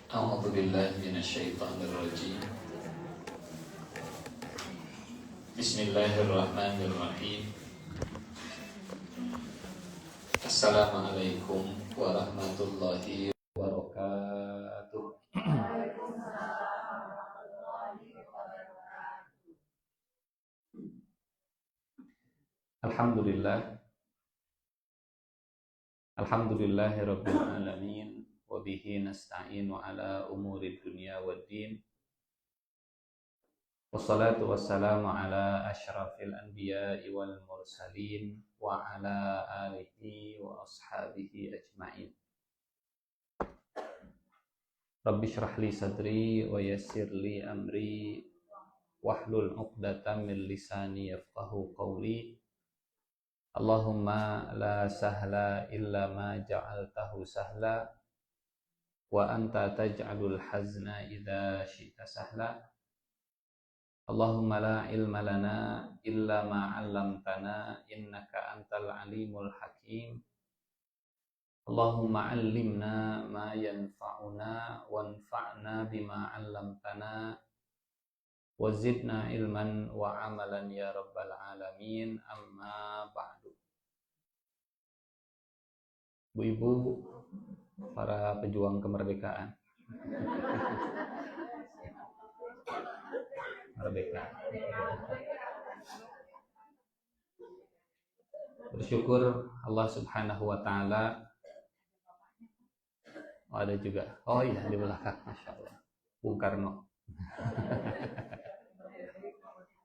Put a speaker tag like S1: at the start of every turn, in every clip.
S1: أعوذ بالله من الشيطان الرجيم. بسم الله الرحمن الرحيم. السلام عليكم ورحمة الله وبركاته. Alhamdulillah. Alhamdulillahirabbil alamin wa bihi nasta'inu ala umuri dunya waddin. Wassalatu wassalamu ala asyrafil anbiya'i wal mursalin wa ala alihi wa ashabihi ajma'in. Rabbi shrah li sadri wa yassir li amri wahlul 'uqdatam min lisani yafqahu qawli. Allahumma la sahla illa ma ja'altahu sahla wa anta taj'alul hazna idza syi'ta sahla. Allahumma la ilma lana illa ma 'allamtana innaka antal alimul hakim. Allahumma 'allimna ma yanfa'una wanfa'na bima 'allamtana wa zidna ilman wa amalan ya rabbal alamin. Amma ba'du. Bu-ibu, para pejuang kemerdekaan, merdeka, bersyukur Allah Subhanahu wa Ta'ala. Oh, ada juga, oh iya, di belakang, Masya Allah, Bung Karno,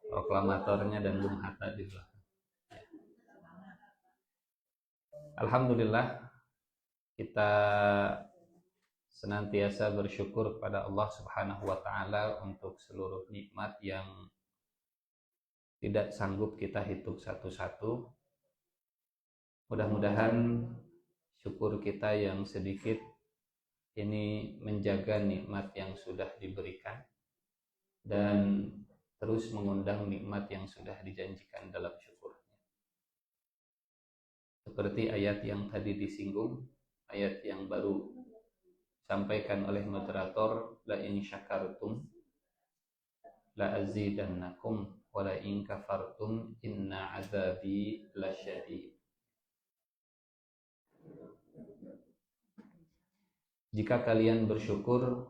S1: proklamatornya, dan Bung Hatta di belakang. Alhamdulillah, kita senantiasa bersyukur kepada Allah Subhanahu wa Ta'ala untuk seluruh nikmat yang tidak sanggup kita hitung satu-satu. Mudah-mudahan syukur kita yang sedikit ini menjaga nikmat yang sudah diberikan dan terus mengundang nikmat yang sudah dijanjikan dalam syukurnya. Seperti ayat yang tadi disinggung, ayat yang baru sampaikan oleh moderator, la in syakartum la azidannakum wa la in kafartum inna azabi lasyadid. Jika kalian bersyukur,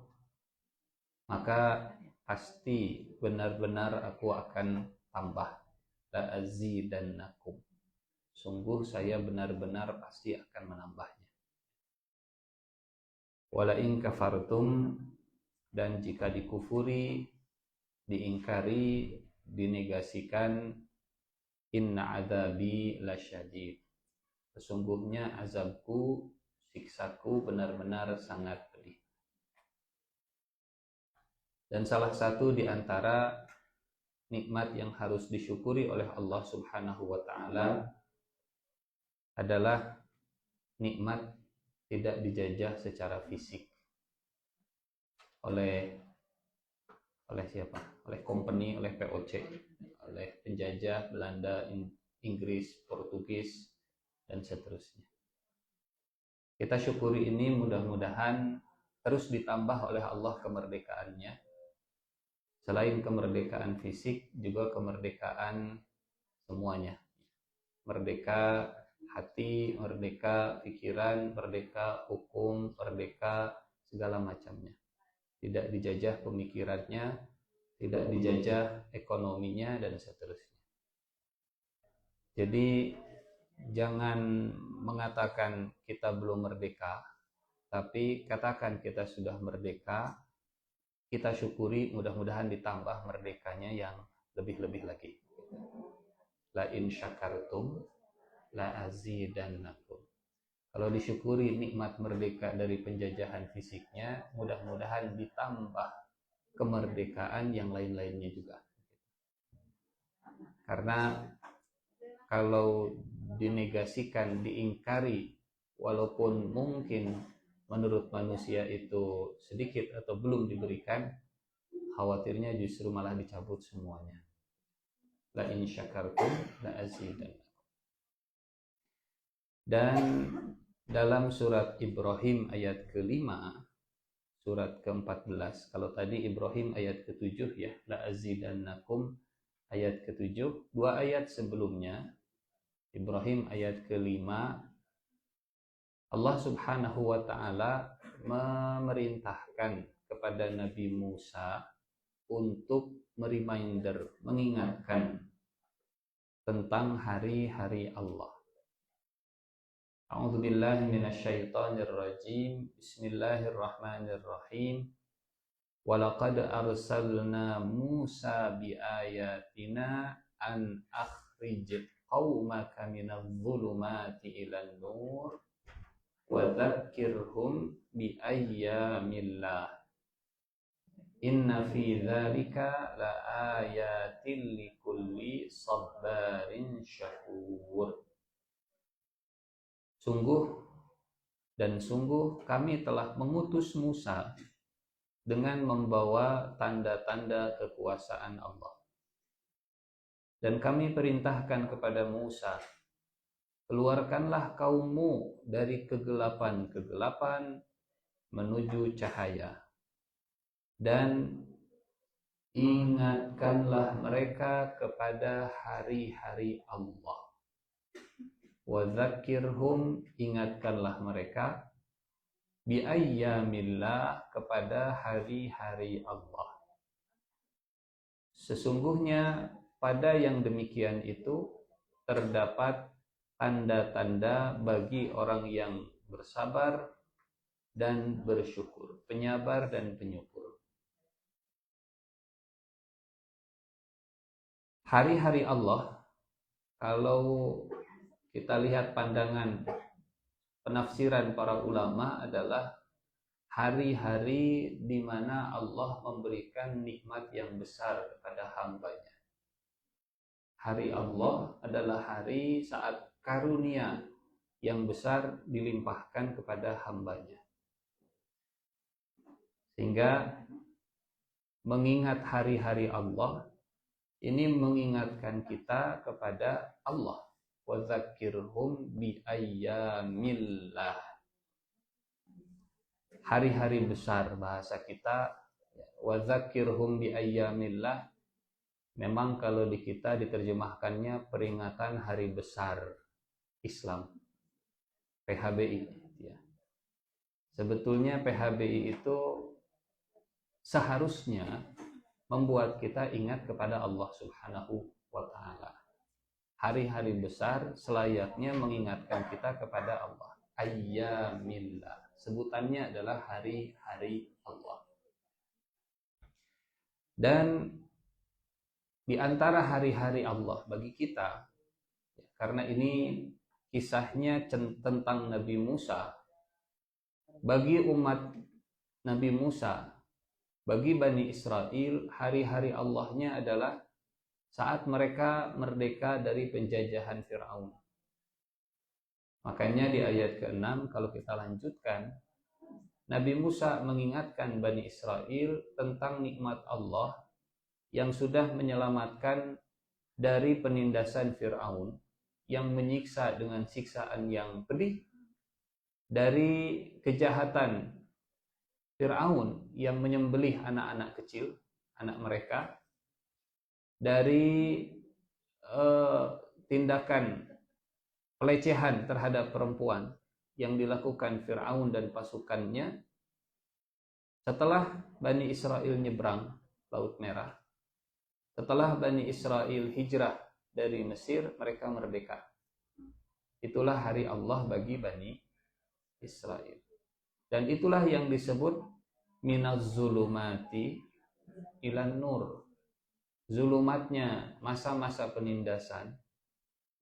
S1: maka pasti benar-benar aku akan tambah. La azidannakum. Sungguh saya benar-benar pasti akan menambahnya. Wala in kafartum, dan jika dikufuri, diingkari, dinegasikan, inna adzabi lasyadid. Sesungguhnya azabku, siksaku benar-benar sangat pedih. Dan salah satu di antara nikmat yang harus disyukuri oleh Allah Subhanahu wa Ta'ala adalah nikmat tidak dijajah secara fisik oleh siapa? Oleh company, oleh POC, oleh penjajah Belanda, Inggris, Portugis, dan seterusnya. Kita syukuri ini, mudah-mudahan terus ditambah oleh Allah kemerdekaannya. Selain kemerdekaan fisik, juga kemerdekaan semuanya. Merdeka hati, merdeka pikiran, merdeka hukum, merdeka segala macamnya. Tidak dijajah pemikirannya, tidak dijajah ekonominya, dan seterusnya. Jadi jangan mengatakan kita belum merdeka, tapi katakan kita sudah merdeka. Kita syukuri, mudah-mudahan ditambah merdekanya yang lebih-lebih lagi. La in syakartum la azidannakum. Kalau disyukuri nikmat merdeka dari penjajahan fisiknya, mudah-mudahan ditambah kemerdekaan yang lain-lainnya juga. Karena kalau dinegasikan, diingkari, walaupun mungkin menurut manusia itu sedikit atau belum diberikan, khawatirnya justru malah dicabut semuanya. La in syakartum la azidannakum. Dan dalam surat Ibrahim ayat ke-5, surat ke-14. Kalau tadi Ibrahim ayat ke-7 ya, la azidannakum ayat ke-7. 2 ayat sebelumnya, Ibrahim ayat ke-5, Allah Subhanahu wa taala memerintahkan kepada Nabi Musa untuk mengingatkan tentang hari-hari Allah. A'udzu billahi minasyaitonir rajim. Bismillahirrahmanirrahim. Walaqad arsalna Musa biayatina an akhrij qaumaka minadh-dhulumati ilan nur wa dzakkirhum biayyamillah. Inna fi dzalika laayatil likulli sabarin syakur. Sungguh kami telah mengutus Musa dengan membawa tanda-tanda kekuasaan Allah. Dan kami perintahkan kepada Musa, keluarkanlah kaummu dari kegelapan-kegelapan menuju cahaya. Dan ingatkanlah mereka kepada hari-hari Allah. Wa dzakkirhum, ingatkanlah mereka, bi ayyamillah, kepada hari-hari Allah. Sesungguhnya pada yang demikian itu terdapat tanda-tanda bagi orang yang bersabar dan bersyukur, penyabar dan penyukur. Hari-hari Allah, kalau kita lihat pandangan penafsiran para ulama, adalah hari-hari di mana Allah memberikan nikmat yang besar kepada hambanya. Hari Allah adalah hari saat karunia yang besar dilimpahkan kepada hambanya. Sehingga mengingat hari-hari Allah ini mengingatkan kita kepada Allah. Wa dzakkirhum bi ayyamillah. Hari-hari besar, bahasa kita. Wa dzakkirhum bi ayyamillah. Memang kalau di kita diterjemahkannya peringatan hari besar Islam, PHBI ya. Sebetulnya PHBI itu seharusnya membuat kita ingat kepada Allah Subhanahu wa taala. Hari-hari besar selayaknya mengingatkan kita kepada Allah. Ayyamillah. Sebutannya adalah hari-hari Allah. Dan di antara hari-hari Allah bagi kita, karena ini kisahnya tentang Nabi Musa, bagi umat Nabi Musa, bagi Bani Israel, hari-hari Allahnya adalah saat mereka merdeka dari penjajahan Fir'aun. Makanya di ayat ke-6 kalau kita lanjutkan, Nabi Musa mengingatkan Bani Israel tentang nikmat Allah yang sudah menyelamatkan dari penindasan Fir'aun yang menyiksa dengan siksaan yang pedih, dari kejahatan Fir'aun yang menyembelih anak-anak kecil, anak mereka, dari tindakan pelecehan terhadap perempuan yang dilakukan Fir'aun dan pasukannya. Setelah Bani Israel nyebrang Laut Merah, setelah Bani Israel hijrah dari Mesir, mereka merdeka. Itulah hari Allah bagi Bani Israel. Dan itulah yang disebut minaz zulumati ilan nur. Zulumatnya masa-masa penindasan,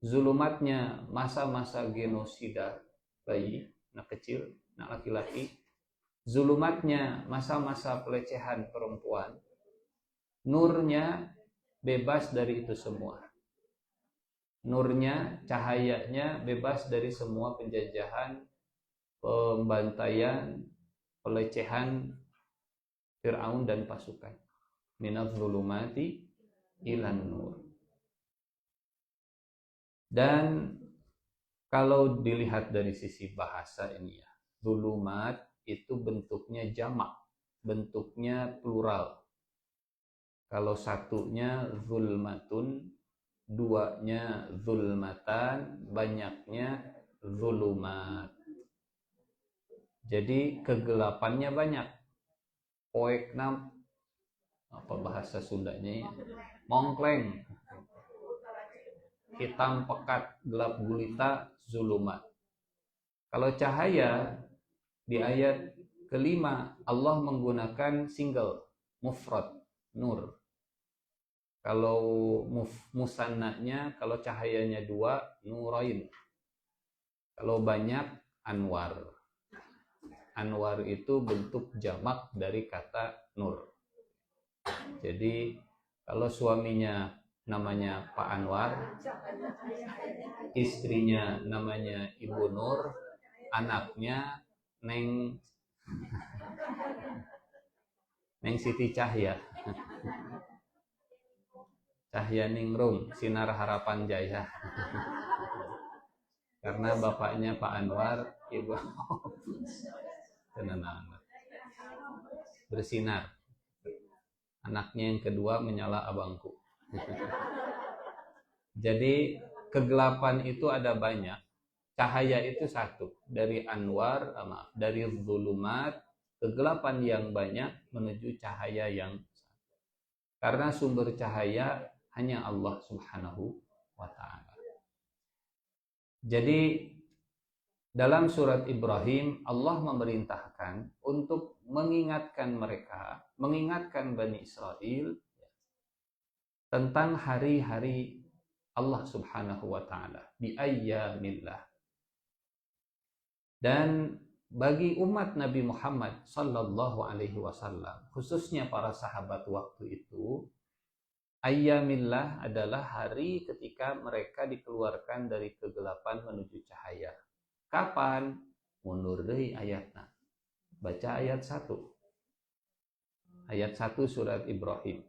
S1: zulumatnya masa-masa genosida bayi, anak kecil, anak laki-laki, zulumatnya masa-masa pelecehan perempuan, nurnya bebas dari itu semua. Nurnya, cahayanya bebas dari semua penjajahan, pembantaian, pelecehan Fir'aun dan pasukan. Minadh zulumati ilan nur. Dan kalau dilihat dari sisi bahasa ini ya, zulumat itu bentuknya jamak. bentuknya plural. Kalau satunya zulmatun, duanya zulmatan, banyaknya zulumat. Jadi kegelapannya banyak. Poekna, apa bahasa Sundanya ya? Mongkleng. Hitam pekat, gelap gulita, zulumat. Kalau cahaya di ayat kelima Allah menggunakan single, mufrad, nur. Kalau musannanya, kalau cahayanya dua, nurain. Kalau banyak, anwar. Anwar itu bentuk jamak dari kata nur. Jadi kalau suaminya namanya Pak Anwar, istrinya namanya Ibu Nur, anaknya Neng Siti Cahya. Cahya Ningrum, Sinar Harapan Jaya. Karena bapaknya Pak Anwar, ibu tenang, bersinar. Anaknya yang kedua menyala abangku. Jadi kegelapan itu ada banyak, cahaya itu satu. Dari anwar, dari zulumat, kegelapan yang banyak menuju cahaya yang satu. Karena sumber cahaya hanya Allah Subhanahu wa ta'ala. Jadi dalam surat Ibrahim Allah memerintahkan untuk mengingatkan mereka, mengingatkan Bani Israel tentang hari-hari Allah Subhanahu wa ta'ala, bi ayyamillah. Dan bagi umat Nabi Muhammad sallallahu alaihi wasallam, khususnya para sahabat waktu itu, ayyamillah adalah hari ketika mereka dikeluarkan dari kegelapan menuju cahaya. Kapan? Mundur deui ayatna. Baca ayat 1. Ayat 1 surat Ibrahim.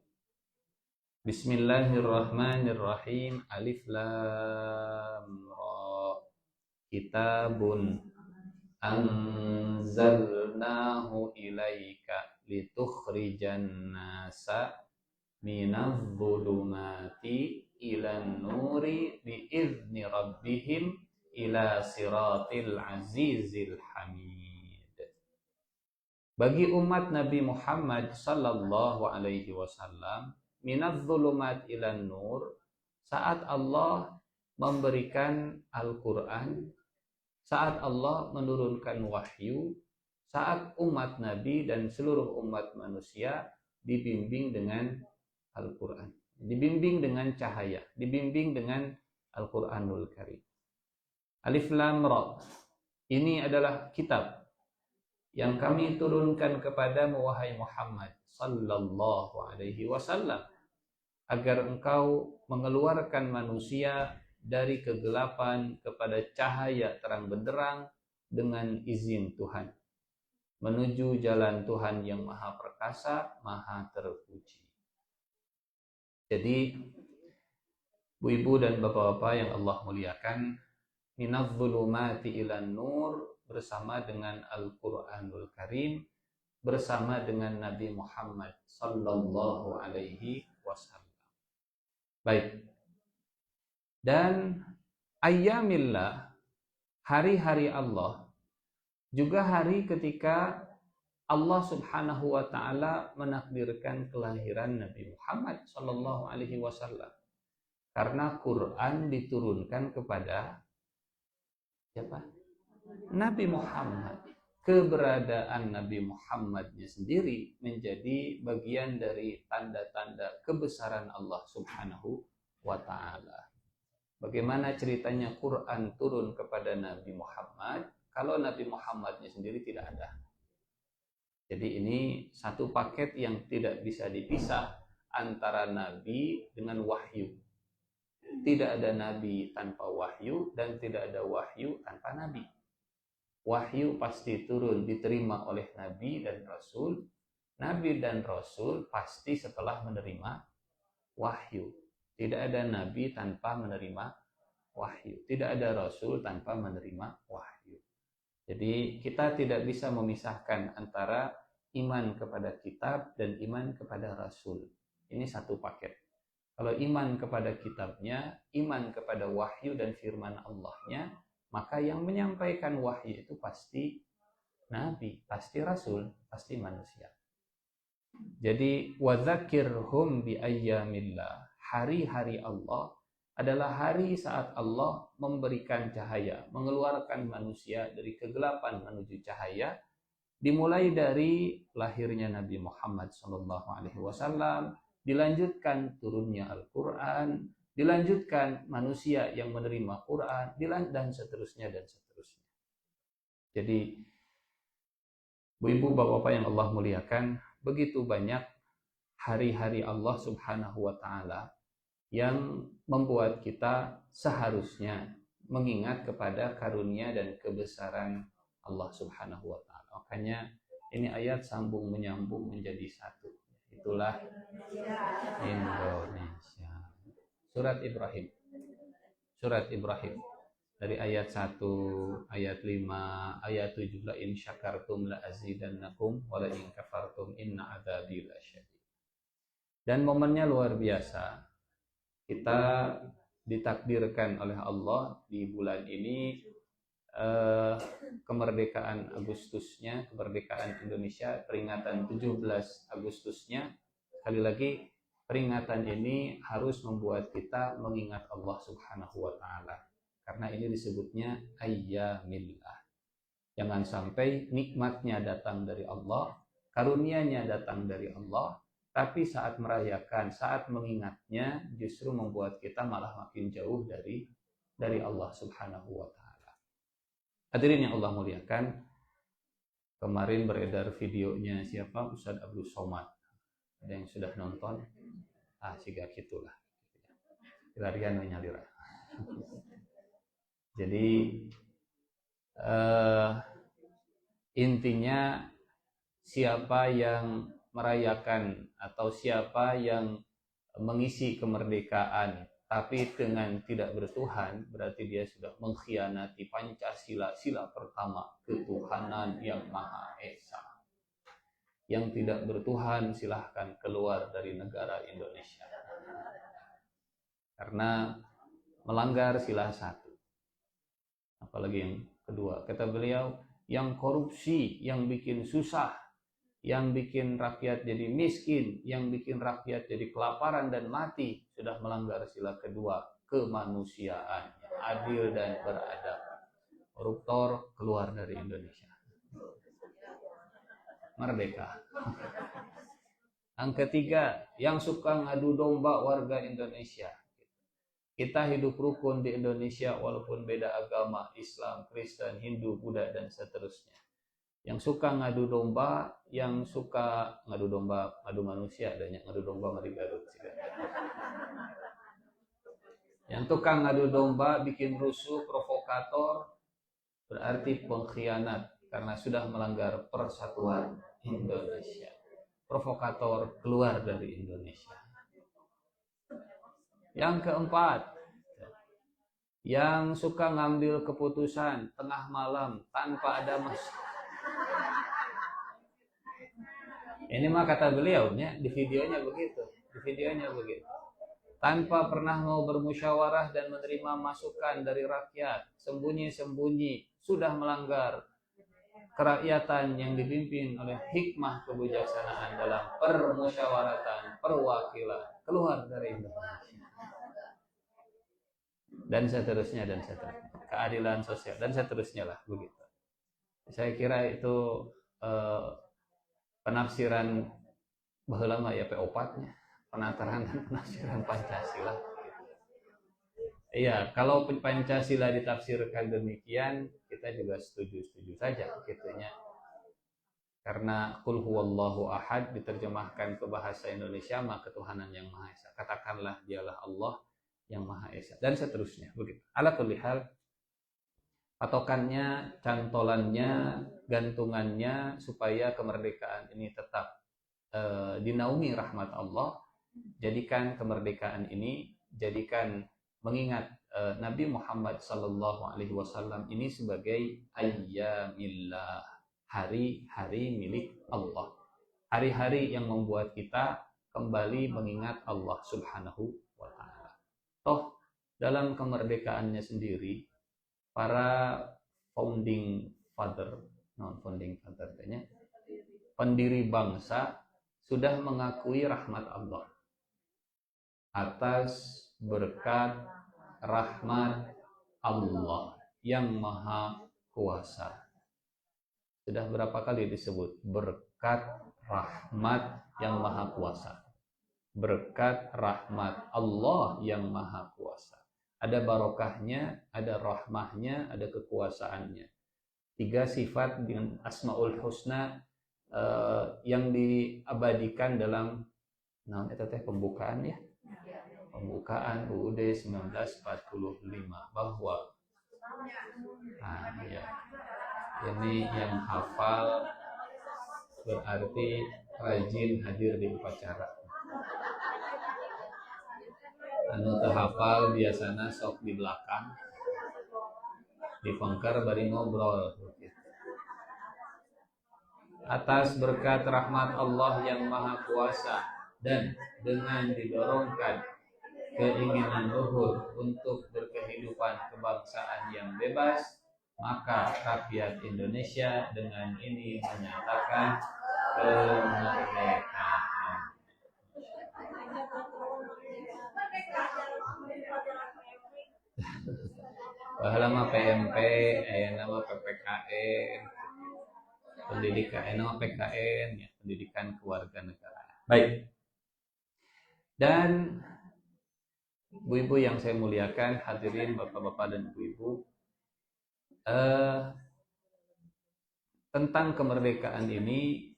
S1: Bismillahirrahmanirrahim. Alif lam ra. Kitabun anzalnahu ilaika litukhrijan nasa minadh dhulumati ilan nuri biizni rabbihim ila siratil azizil hamid. Bagi umat Nabi Muhammad sallallahu alaihi wasallam, minadh dhulumat ilan nur, saat Allah memberikan Al-Qur'an, saat Allah menurunkan wahyu, saat umat Nabi dan seluruh umat manusia dibimbing dengan Al-Quran, dibimbing dengan cahaya, dibimbing dengan Al-Quranul Karim. Alif Lam Ra, ini adalah kitab yang kami turunkan kepadamu wahai Muhammad sallallahu alaihi wasallam, agar engkau mengeluarkan manusia dari kegelapan kepada cahaya terang benderang dengan izin Tuhan, menuju jalan Tuhan yang maha perkasa, maha terpuji. Jadi ibu-ibu dan bapak-bapak yang Allah muliakan, minadh dhulumati ilan nur bersama dengan Al-Quranul Karim, bersama dengan Nabi Muhammad sallallahu alaihi wasallam. Baik. Dan ayyamillah, hari-hari Allah, juga hari ketika Allah Subhanahu wa ta'ala menakdirkan kelahiran Nabi Muhammad sallallahu alaihi wasallam. Karena Quran diturunkan kepada siapa? Nabi Muhammad. Keberadaan Nabi Muhammadnya sendiri menjadi bagian dari tanda-tanda kebesaran Allah Subhanahu wa ta'ala. Bagaimana ceritanya Quran turun kepada Nabi Muhammad kalau Nabi Muhammadnya sendiri tidak ada? Jadi ini satu paket yang tidak bisa dipisah antara Nabi dengan wahyu. Tidak ada Nabi tanpa wahyu dan tidak ada wahyu tanpa Nabi. Wahyu pasti turun diterima oleh Nabi dan Rasul. Nabi dan Rasul pasti setelah menerima wahyu. Tidak ada Nabi tanpa menerima wahyu. Tidak ada Rasul tanpa menerima wahyu. Jadi kita tidak bisa memisahkan antara iman kepada kitab dan iman kepada rasul. Ini satu paket. Kalau iman kepada kitabnya, iman kepada wahyu dan firman Allahnya, maka yang menyampaikan wahyu itu pasti nabi, pasti rasul, pasti manusia. Jadi wadzakirhum bi ayyamillah. Hari-hari Allah adalah hari saat Allah memberikan cahaya, mengeluarkan manusia dari kegelapan menuju cahaya, dimulai dari lahirnya Nabi Muhammad SAW, dilanjutkan turunnya Al-Quran, dilanjutkan manusia yang menerima Quran, dan seterusnya dan seterusnya. Jadi, ibu-ibu, bapak-bapak yang Allah muliakan, begitu banyak hari-hari Allah Subhanahu wa Ta'ala yang membuat kita seharusnya mengingat kepada karunia dan kebesaran Allah Subhanahu wa Ta'ala. Makanya ini ayat sambung menyambung menjadi satu. Itulah Indonesia. Surat Ibrahim. Surat Ibrahim. Dari ayat 1, ayat 5, ayat 7, la in syakartum la azidannakum wa la in kafartum inna adzabi lasyadid. Dan momennya luar biasa. Kita ditakdirkan oleh Allah di bulan ini kemerdekaan Agustusnya, kemerdekaan Indonesia, peringatan 17 Agustusnya. Sekali lagi, peringatan ini harus membuat kita mengingat Allah Subhanahu wa Ta'ala, karena ini disebutnya ayyamillah. Jangan sampai nikmatnya datang dari Allah, karunia-Nya datang dari Allah, tapi saat merayakan, saat mengingatnya, justru membuat kita malah makin jauh dari Allah Subhanahu wa Ta'ala. Hadirin yang Allah muliakan, kemarin beredar videonya siapa? Ustadz Abdul Somad. Ada yang sudah nonton? Siga gitulah. Larian menyalira. Jadi intinya siapa yang merayakan atau siapa yang mengisi kemerdekaan tapi dengan tidak bertuhan, berarti dia sudah mengkhianati Pancasila, sila pertama, ketuhanan yang Maha Esa. Yang tidak bertuhan silahkan keluar dari negara Indonesia, karena melanggar sila 1. Apalagi yang kedua, kata beliau, yang korupsi, yang bikin susah, yang bikin rakyat jadi miskin, yang bikin rakyat jadi kelaparan dan mati, sudah melanggar sila kedua, kemanusiaan, adil dan beradab. Koruptor keluar dari Indonesia. Merdeka. Yang ketiga, yang suka ngadu domba warga Indonesia. Kita hidup rukun di Indonesia walaupun beda agama, Islam, Kristen, Hindu, Buddha, dan seterusnya. Yang suka ngadu domba, yang suka ngadu domba, ngadu manusia, dan yang ngadu domba ngadu Garut. Yang tukang ngadu domba, bikin rusuh, provokator, berarti pengkhianat karena sudah melanggar persatuan Indonesia. Provokator keluar dari Indonesia. Yang keempat, yang suka ngambil keputusan tengah malam tanpa ada masalah. Ini mah kata beliaunya, di videonya begitu. Tanpa pernah mau bermusyawarah dan menerima masukan dari rakyat, sembunyi-sembunyi, sudah melanggar kerakyatan yang dipimpin oleh hikmah kebijaksanaan dalam permusyawaratan, perwakilan, keluar dari Indonesia. Dan seterusnya, keadilan sosial, dan seterusnya lah, begitu. Saya kira itu penafsiran baheula mah ya P4-nya, penataran dan penafsiran Pancasila. Iya, kalau Pancasila ditafsirkan demikian, kita juga setuju saja gitunya. Karena qul huwallahu ahad diterjemahkan ke bahasa Indonesia maka ketuhanan yang Maha Esa. Katakanlah dialah Allah yang Maha Esa, dan seterusnya, begitu. Ala kulli hal, patokannya, cantolannya, gantungannya supaya kemerdekaan ini tetap dinaungi rahmat Allah. Jadikan kemerdekaan ini, jadikan mengingat Nabi Muhammad SAW ini sebagai ayyamillah, hari-hari milik Allah. hari-hari yang membuat kita kembali mengingat Allah Subhanahu wa Ta'ala. Toh dalam kemerdekaannya sendiri, para founding father, pendiri bangsa sudah mengakui rahmat Allah atas berkat rahmat Allah yang maha kuasa. Sudah berapa kali disebut berkat rahmat yang maha kuasa. Berkat rahmat Allah yang maha kuasa. Ada barokahnya, ada rahmahnya, ada kekuasaannya. 3 sifat dengan Asmaul Husna yang diabadikan dalam pembukaan ya. Pembukaan UUD 1945 bahwa ya, ini yang hafal berarti rajin hadir di upacara. Anu teu hafal biasana sok di belakang di pangkar bari ngobrol. Atas berkat rahmat Allah yang maha kuasa dan dengan didorongkan keinginan luhur untuk berkehidupan kebangsaan yang bebas, maka rakyat Indonesia dengan ini menyatakan kemerdekaan. Bahala PMP, nama PPKN, pendidikan, nama PKN, ya, pendidikan kewarganegaraan. Baik. Dan ibu-ibu yang saya muliakan, hadirin bapak-bapak dan ibu-ibu, tentang kemerdekaan ini,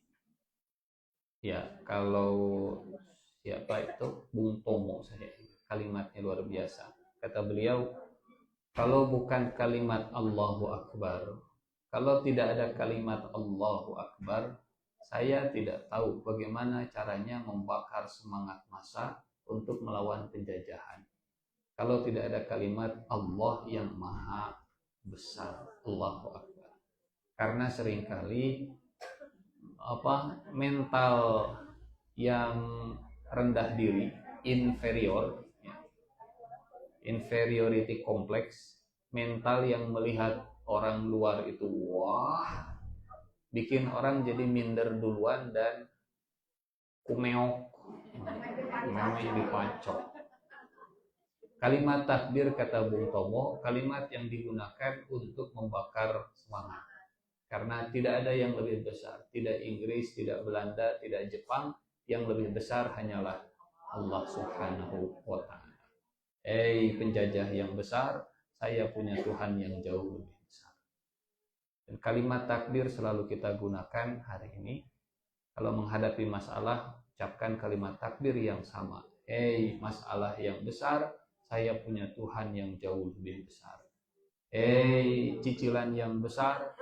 S1: ya kalau siapa itu Bung Tomo saja, kalimatnya luar biasa. Kata beliau, kalau bukan kalimat Allahu Akbar, kalau tidak ada kalimat Allahu Akbar, saya tidak tahu bagaimana caranya membakar semangat massa untuk melawan penjajahan. Kalau tidak ada kalimat Allah yang maha besar, Allahu Akbar. Karena seringkali mental yang rendah diri, inferior, inferiority complex, mental yang melihat orang luar itu wah, bikin orang jadi minder duluan dan kumeok, namanya dipacok. Kalimat takbir, kata Bung Tomo, kalimat yang digunakan untuk membakar semangat. Karena tidak ada yang lebih besar, tidak Inggris, tidak Belanda, tidak Jepang, yang lebih besar hanyalah Allah Subhanahu wa Ta'ala. Penjajah yang besar, saya punya Tuhan yang jauh lebih besar. Dan kalimat takbir selalu kita gunakan hari ini. Kalau menghadapi masalah, ucapkan kalimat takbir yang sama. Masalah yang besar, saya punya Tuhan yang jauh lebih besar. Cicilan yang besar,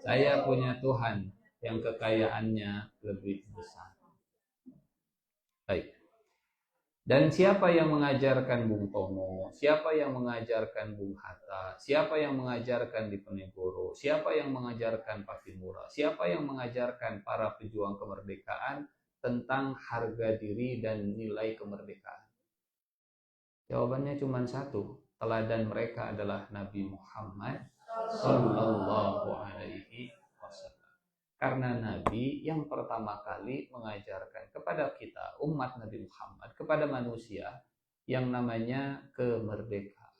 S1: saya punya Tuhan yang kekayaannya lebih besar. Baik. Dan siapa yang mengajarkan Bung Tomo, siapa yang mengajarkan Bung Hatta, siapa yang mengajarkan Diponegoro, siapa yang mengajarkan Pattimura, siapa yang mengajarkan para pejuang kemerdekaan tentang harga diri dan nilai kemerdekaan? Jawabannya cuma satu, teladan mereka adalah Nabi Muhammad Sallallahu Alaihi Wasallam. Karena Nabi yang pertama kali mengajarkan kepada kita, umat Nabi Muhammad, kepada manusia yang namanya kemerdekaan.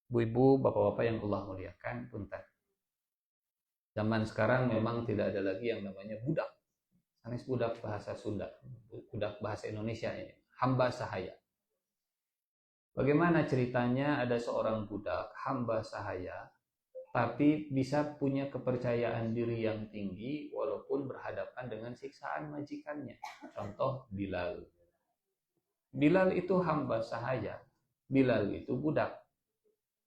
S1: Bu-ibu, bapak-bapak yang Allah muliakan, punten. Zaman sekarang memang tidak ada lagi yang namanya budak. Sanes budak bahasa Sunda, budak bahasa Indonesia ini, hamba sahaya. Bagaimana ceritanya ada seorang budak, hamba sahaya, tapi bisa punya kepercayaan diri yang tinggi walaupun berhadapan dengan siksaan majikannya. Contoh Bilal. Bilal itu hamba sahaya, Bilal itu budak.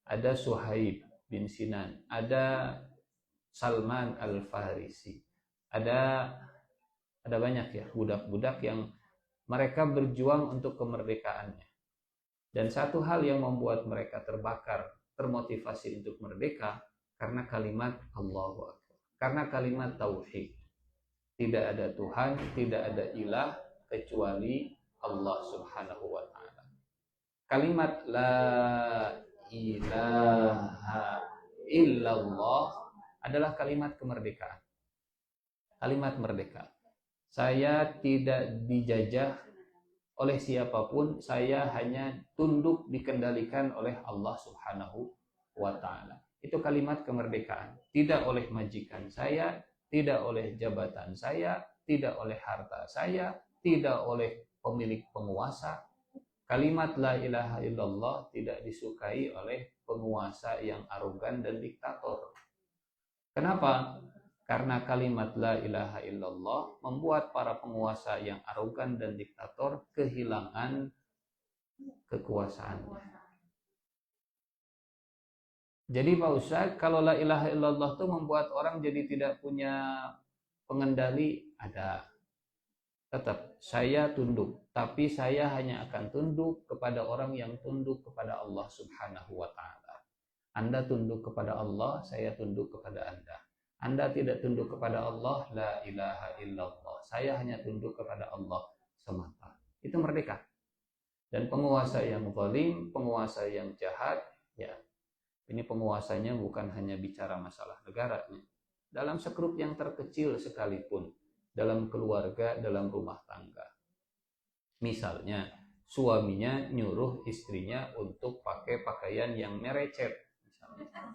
S1: Ada Suhaib bin Sinan, ada Salman Al-Farisi, ada banyak ya budak-budak yang mereka berjuang untuk kemerdekaannya. Dan satu hal yang membuat mereka terbakar, termotivasi untuk merdeka karena kalimat Allahu Akbar, karena kalimat tauhid. Tidak ada Tuhan, tidak ada ilah kecuali Allah Subhanahu wa taala. Kalimat la ilaha illallah adalah kalimat kemerdekaan. Kalimat merdeka. Saya tidak dijajah oleh siapapun, saya hanya tunduk dikendalikan oleh Allah Subhanahu wa taala. Itu kalimat kemerdekaan. Tidak oleh majikan saya, tidak oleh jabatan saya, tidak oleh harta saya, tidak oleh pemilik penguasa. Kalimat la ilaha illallah tidak disukai oleh penguasa yang arogan dan diktator. Kenapa? Karena kalimat la ilaha illallah membuat para penguasa yang arogan dan diktator kehilangan kekuasaannya. Jadi Pak Ustadz, kalau la ilaha illallah itu membuat orang jadi tidak punya pengendali, ada. Tetap, saya tunduk. Tapi saya hanya akan tunduk kepada orang yang tunduk kepada Allah Subhanahu wa ta'ala. Anda tunduk kepada Allah, saya tunduk kepada Anda. Anda tidak tunduk kepada Allah, la ilaha illallah. Saya hanya tunduk kepada Allah semata. Itu merdeka. Dan penguasa yang zalim, penguasa yang jahat, ya, ini penguasanya bukan hanya bicara masalah negaranya. Dalam sekrup yang terkecil sekalipun, dalam keluarga, dalam rumah tangga. Misalnya, suaminya nyuruh istrinya untuk pakai pakaian yang merecet. Misalnya.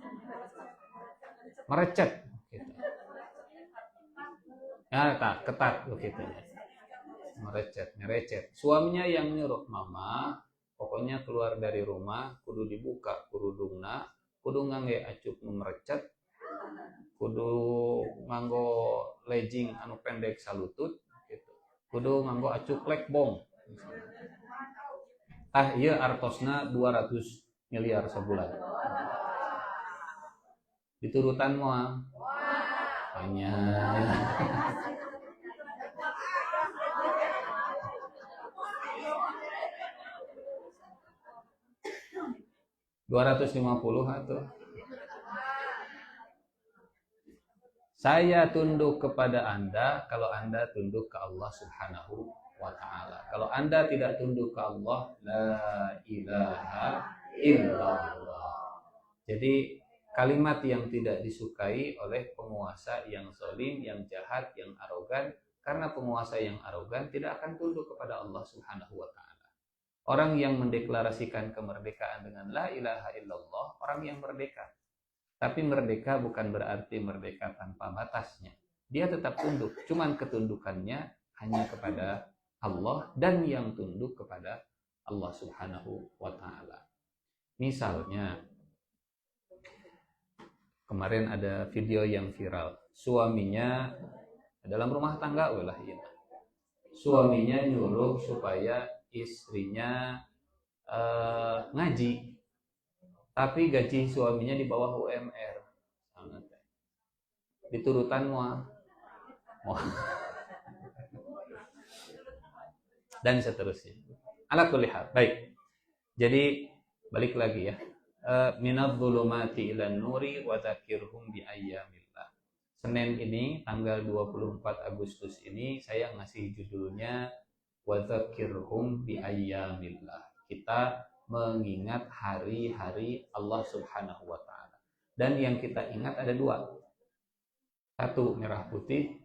S1: Merecet. Gitu. Ya, ketat begitu. Merecet. Suaminya yang nyuruh, mama, pokoknya keluar dari rumah, kudu dibuka kerudungna, kudu ngangge acup merecet, kudu nganggo legging anu pendek salutut, gitu. Kudu nganggo acup lekbong. Iya artosna 200 miliar sebulan. Diturutan moal. Banyak. $250 atau saya tunduk kepada Anda kalau Anda tunduk ke Allah Subhanahu wa ta'ala. Kalau Anda tidak tunduk ke Allah, la ilaha illallah. Jadi kalimat yang tidak disukai oleh penguasa yang zalim, yang jahat, yang arogan, karena penguasa yang arogan tidak akan tunduk kepada Allah Subhanahu wa ta'ala. Orang yang mendeklarasikan kemerdekaan dengan la ilaha illallah, orang yang merdeka. Tapi merdeka bukan berarti merdeka tanpa batasnya. Dia tetap tunduk, cuman ketundukannya hanya kepada Allah dan yang tunduk kepada Allah Subhanahu wa ta'ala. Misalnya, kemarin ada video yang viral. Suaminya dalam rumah tangga, suaminya nyuruh supaya istrinya ngaji, tapi gaji suaminya di bawah UMR. Diturutan mual. Dan seterusnya. Ala kulli hal. Baik. Jadi balik lagi ya. Minadh-dhulumati ilan nuri wa dzakirhum bi ayyamillah. Senin ini tanggal 24 Agustus ini saya ngasih judulnya wa dzakirhum bi ayyamillah. Kita mengingat hari-hari Allah Subhanahu wa taala. Dan yang kita ingat ada dua. Satu, merah putih.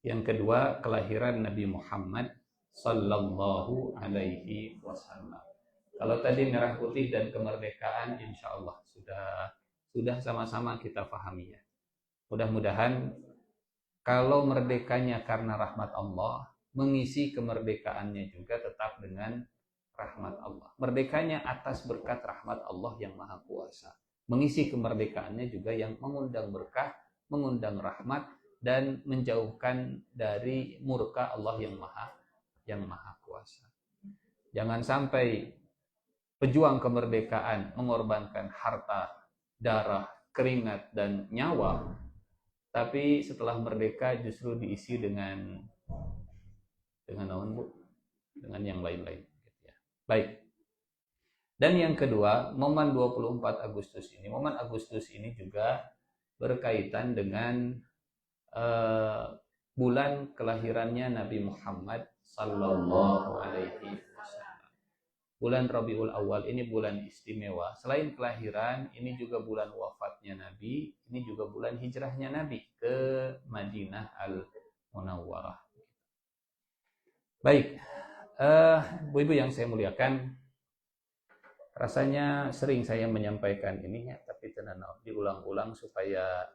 S1: Yang kedua, kelahiran Nabi Muhammad sallallahu alaihi wasallam. Kalau tadi merah putih dan kemerdekaan, insya Allah sudah sama-sama kita pahami ya. Mudah-mudahan kalau merdekanya karena rahmat Allah, mengisi kemerdekaannya juga tetap dengan rahmat Allah. Merdekanya atas berkat rahmat Allah yang maha kuasa. Mengisi kemerdekaannya juga yang mengundang berkah, mengundang rahmat, dan menjauhkan dari murka Allah yang maha kuasa. Jangan sampai pejuang kemerdekaan mengorbankan harta, darah, keringat, dan nyawa, tapi setelah merdeka justru diisi dengan yang lain-lain. Baik. Dan yang kedua, momen 24 Agustus ini. Momen Agustus ini juga berkaitan dengan bulan kelahirannya Nabi Muhammad sallallahu alaihi wasallam. Bulan Rabiul Awal ini bulan istimewa. Selain kelahiran, ini juga bulan wafatnya Nabi, ini juga bulan hijrahnya Nabi ke Madinah Al-Munawwarah. Baik, ibu-ibu yang saya muliakan, rasanya sering saya menyampaikan ini ya, tapi tenan diulang-ulang supaya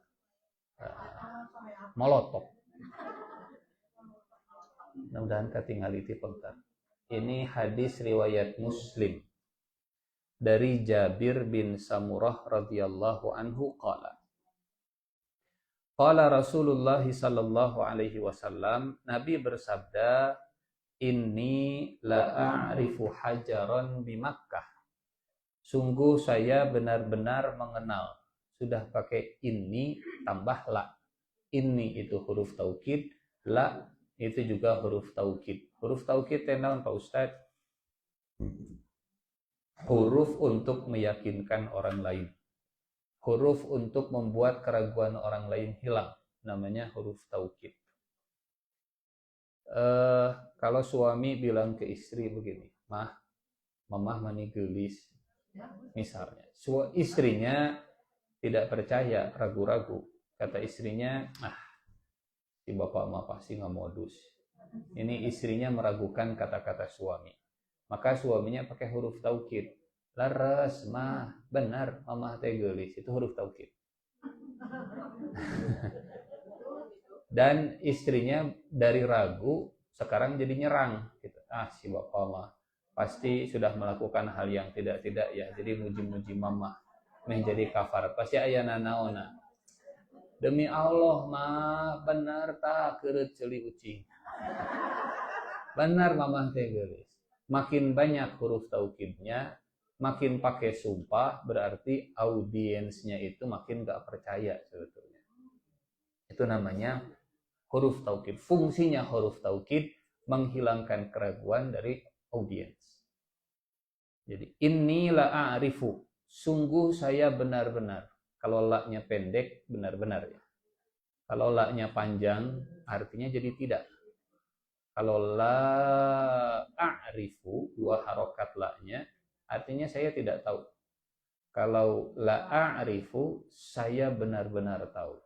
S1: molotok. Mudah-mudahan ketinggalan itu pentar. Ini hadis riwayat Muslim dari Jabir bin Samurah radhiyallahu anhu qala. Qala Rasulullah sallallahu alaihi wasallam, Nabi bersabda, "Inni la'arifu hajaran bi Makkah." Sungguh saya benar-benar mengenal. Sudah pakai ini tambah la. Ini itu huruf taukid, la itu juga huruf taukid. Huruf taukid naon Pak Ustaz? Huruf untuk meyakinkan orang lain. Huruf untuk membuat keraguan orang lain hilang. Namanya huruf taukid. Kalau suami bilang ke istri begini, "Mah, mamah mani gelis." Misalnya, istrinya tidak percaya, ragu-ragu. Kata istrinya, si bapak mah pasti nggak modus. Ini istrinya meragukan kata-kata suami. Maka suaminya pakai huruf taukid. Laras, mah, benar, mamah teh gelis. Itu huruf taukid. Dan istrinya dari ragu, sekarang jadi nyerang. Gitu. Si bapak mah pasti sudah melakukan hal yang tidak-tidak ya. Jadi muji-muji mama menjadi kafar. Pasti aya nanaona. Demi Allah mah benar tak keureut ceuli ucing. Benar mama teh geulis. Makin banyak huruf taukidnya, makin pakai sumpah, berarti audiensnya itu makin gak percaya sebetulnya. Itu namanya huruf taukid. Fungsinya huruf taukid menghilangkan keraguan dari audiens. Jadi inni la'arifu, sungguh saya benar-benar. Kalau la-nya pendek, benar-benar ya. Kalau la-nya panjang, artinya jadi tidak. Kalau la'arifu, dua harokat la-nya, artinya saya tidak tahu. Kalau la'arifu, saya benar-benar tahu.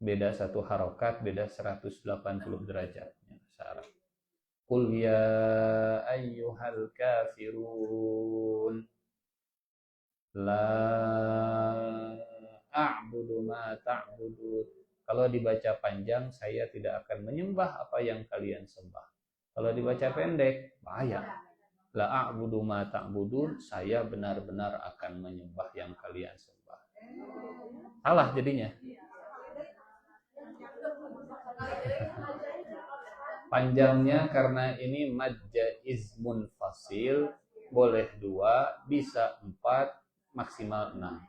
S1: Beda satu harokat, beda 180 derajatnya. Syarat. Qul ya ayyuhal kafirun la a'budu ma ta'budun. Kalau dibaca panjang, saya tidak akan menyembah apa yang kalian sembah. Kalau dibaca pendek, bahaya. La a'budu ma ta'budun, saya benar-benar akan menyembah yang kalian sembah. Salah jadinya. Panjangnya karena ini mad jaiz munfasil, boleh 2, bisa 4, maksimal 6.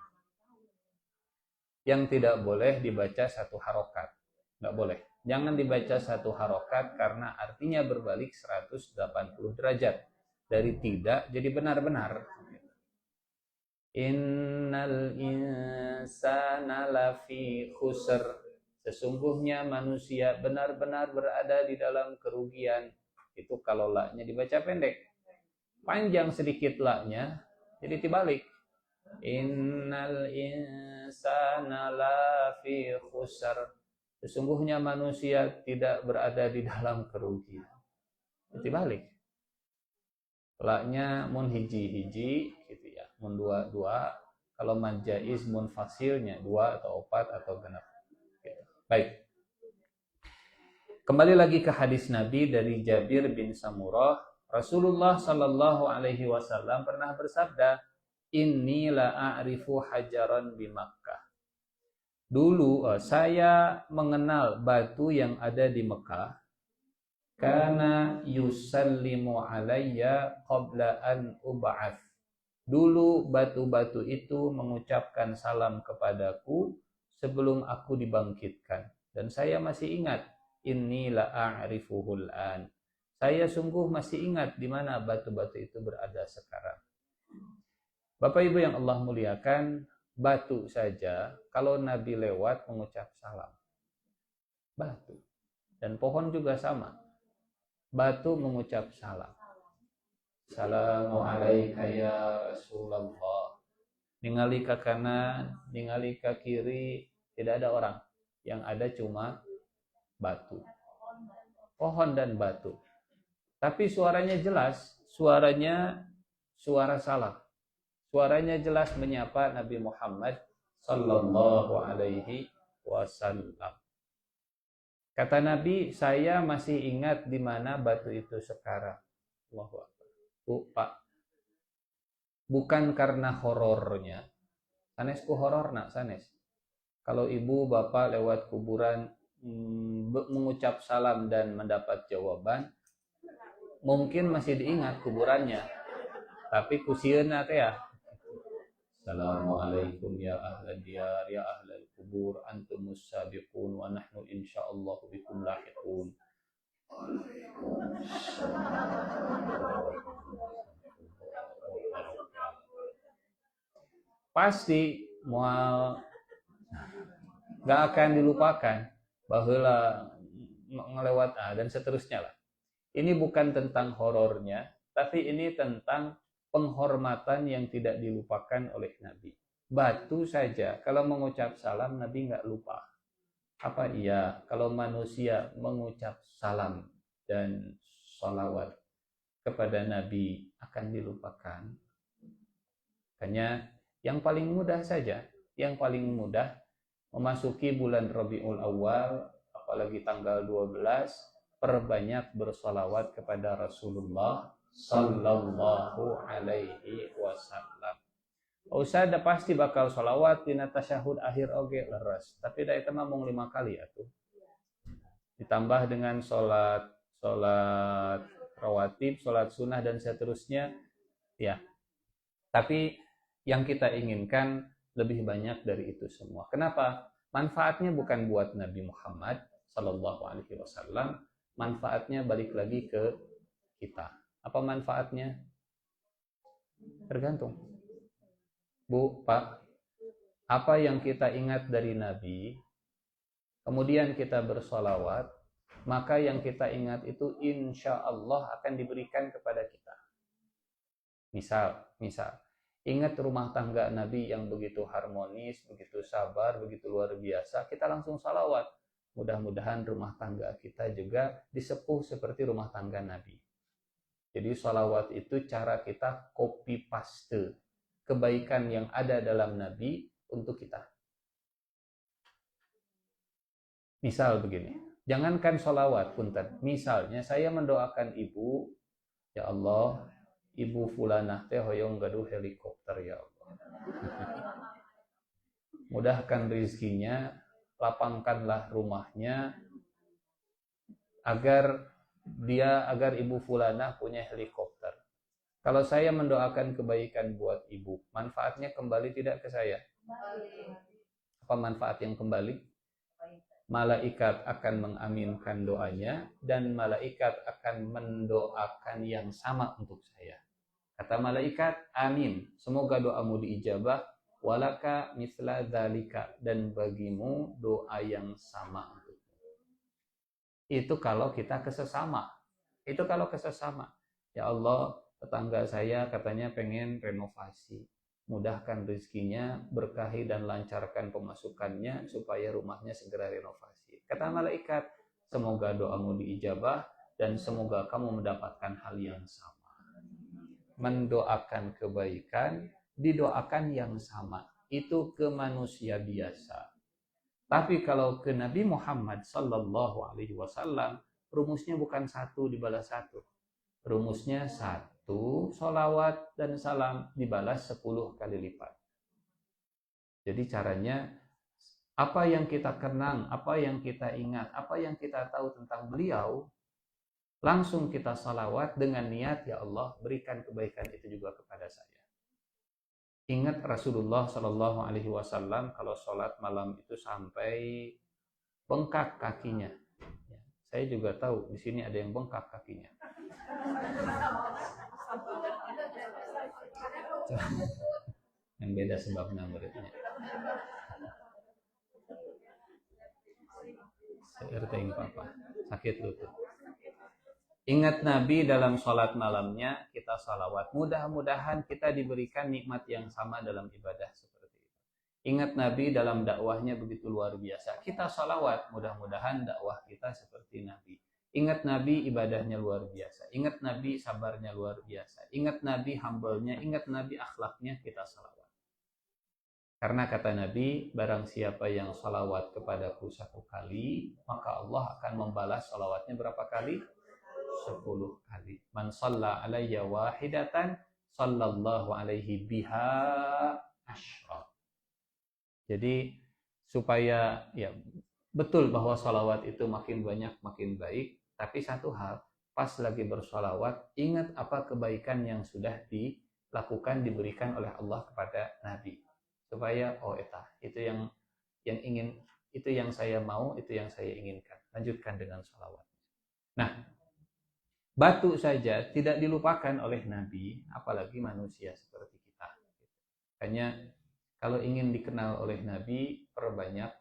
S1: Yang tidak boleh dibaca satu harokat. Nggak boleh. Jangan dibaca satu harokat karena artinya berbalik 180 derajat. Dari tidak jadi benar-benar. Innal insana lafi khusr. Sesungguhnya manusia benar-benar berada di dalam kerugian. Itu kalau la-nya dibaca pendek. Panjang sedikit la-nya, jadi dibalik. Innal insana lafi khusr. Sesungguhnya manusia tidak berada di dalam kerugian. Jadi balik. La-nya mun hiji-hiji gitu ya. Mun 2, kalau mad jaiz mun fasilnya 2 atau 4 atau genap. Baik. Kembali lagi ke hadis Nabi dari Jabir bin Samurah. Rasulullah sallallahu alaihi wasallam pernah bersabda, "Inni la'arifu hajaran bi Makkah." Dulu saya mengenal batu yang ada di Mekah. Kana yusallimu alayya qabla an ub'ats. Dulu batu-batu itu mengucapkan salam kepadaku sebelum aku dibangkitkan. Dan saya masih ingat, inni la'arifuhul an. Saya sungguh masih ingat di mana batu-batu itu berada sekarang. Bapak Ibu yang Allah muliakan, batu saja kalau Nabi lewat mengucap salam. Batu. Dan pohon juga sama. Batu mengucap salam. Assalamualaikum ya Rasulullah. Ningali ke kanan, ningali ke kiri, tidak ada orang. Yang ada cuma batu. Pohon dan batu. Tapi suaranya jelas, suaranya suara salam. Suaranya jelas menyapa Nabi Muhammad sallallahu alaihi wasallam. Kata Nabi, saya masih ingat di mana batu itu sekarang. Allahu Akbar. Pak, bukan karena horornya. Sanes ku horor nak sanes. Kalau ibu bapak lewat kuburan mengucap salam dan mendapat jawaban, mungkin masih diingat kuburannya. Tapi kusieun teh ya. Assalamualaikum ya ahlal diyar ya ahlal kubur antumus sabiqun wa nahnu insyaallah bikum lahiqun. Pasti moal nggak akan dilupakan bahwa ngelewat dan seterusnya lah. Ini bukan tentang horornya, tapi ini tentang penghormatan yang tidak dilupakan oleh Nabi. Batu saja kalau mengucap salam Nabi nggak lupa. Apa iya kalau manusia mengucap salam dan sholawat kepada Nabi akan dilupakan? Hanya yang paling mudah saja, yang paling mudah memasuki bulan Rabiul Awal, apalagi tanggal 12, perbanyak bersolawat kepada Rasulullah sallallahu alaihi wasallam. Usah ada pasti bakal solawat dina tasyahud akhir oge leres, tapi da eta mah mung 5 kali atuh. Ditambah dengan salat rawatib, salat sunnah dan seterusnya, ya. Tapi yang kita inginkan lebih banyak dari itu semua. Kenapa? Manfaatnya bukan buat Nabi Muhammad sallallahu alaihi wasallam, manfaatnya balik lagi ke kita. Apa manfaatnya? Tergantung. Bu, Pak, apa yang kita ingat dari Nabi, kemudian kita bersolawat, maka yang kita ingat itu insya Allah akan diberikan kepada kita. Misal, ingat rumah tangga Nabi yang begitu harmonis, begitu sabar, begitu luar biasa, kita langsung salawat. Mudah-mudahan rumah tangga kita juga disepuh seperti rumah tangga Nabi. Jadi salawat itu cara kita copy paste kebaikan yang ada dalam Nabi untuk kita. Misal begini, jangankan salawat punten. Misalnya saya mendoakan ibu, ya Allah, ibu fulanah teh hoyong gaduh helikopter ya Allah. Mudahkan rezekinya, lapangkanlah rumahnya agar ibu fulanah punya helikopter. Kalau saya mendoakan kebaikan buat ibu, manfaatnya kembali tidak ke saya? Apa manfaat yang kembali? Malaikat akan mengaminkan doanya dan malaikat akan mendoakan yang sama untuk saya. Kata malaikat, amin. Semoga doamu diijabah. Walaka misla dzalika, dan bagimu doa yang sama untukmu. Itu kalau kita kesesama. Ya Allah, tetangga saya katanya pengen renovasi. Mudahkan rezekinya, berkahi dan lancarkan pemasukannya supaya rumahnya segera renovasi. Kata malaikat, semoga doamu diijabah dan semoga kamu mendapatkan hal yang sama. Mendoakan kebaikan, didoakan yang sama. Itu ke manusia biasa. Tapi kalau ke Nabi Muhammad sallallahu alaihi wasallam, rumusnya bukan satu dibalas satu. Rumusnya satu, sholawat dan salam dibalas 10 kali lipat. Jadi caranya, apa yang kita kenang, apa yang kita ingat, apa yang kita tahu tentang beliau, langsung kita sholawat dengan niat, ya Allah berikan kebaikan itu juga kepada saya. Ingat Rasulullah Shallallahu Alaihi Wasallam kalau sholat malam itu sampai bengkak kakinya. Saya juga tahu di sini ada yang bengkak kakinya. Yang beda sebabnya muridnya. Seirting papa, sakit lutut. Ingat Nabi dalam sholat malamnya, kita salawat. Mudah-mudahan kita diberikan nikmat yang sama dalam ibadah seperti itu. Ingat Nabi dalam dakwahnya begitu luar biasa. Kita salawat, mudah-mudahan dakwah kita seperti Nabi. Ingat Nabi ibadahnya luar biasa. Ingat Nabi sabarnya luar biasa. Ingat Nabi humble-nya, ingat Nabi akhlaknya, kita salawat. Karena kata Nabi, barang siapa yang salawat kepadaku 1 kali, maka Allah akan membalas salawatnya berapa kali? 10 kali. Man shalla alayya wahidatan sallallahu alaihi biha asyra. Jadi supaya ya betul bahwa salawat itu makin banyak makin baik, tapi satu hal, pas lagi bersalawat ingat apa kebaikan yang sudah dilakukan diberikan oleh Allah kepada Nabi. Supaya itu yang ingin, itu yang saya mau, itu yang saya inginkan. Lanjutkan dengan salawat. Nah, batu saja tidak dilupakan oleh Nabi, apalagi manusia seperti kita. Makanya kalau ingin dikenal oleh Nabi, perbanyak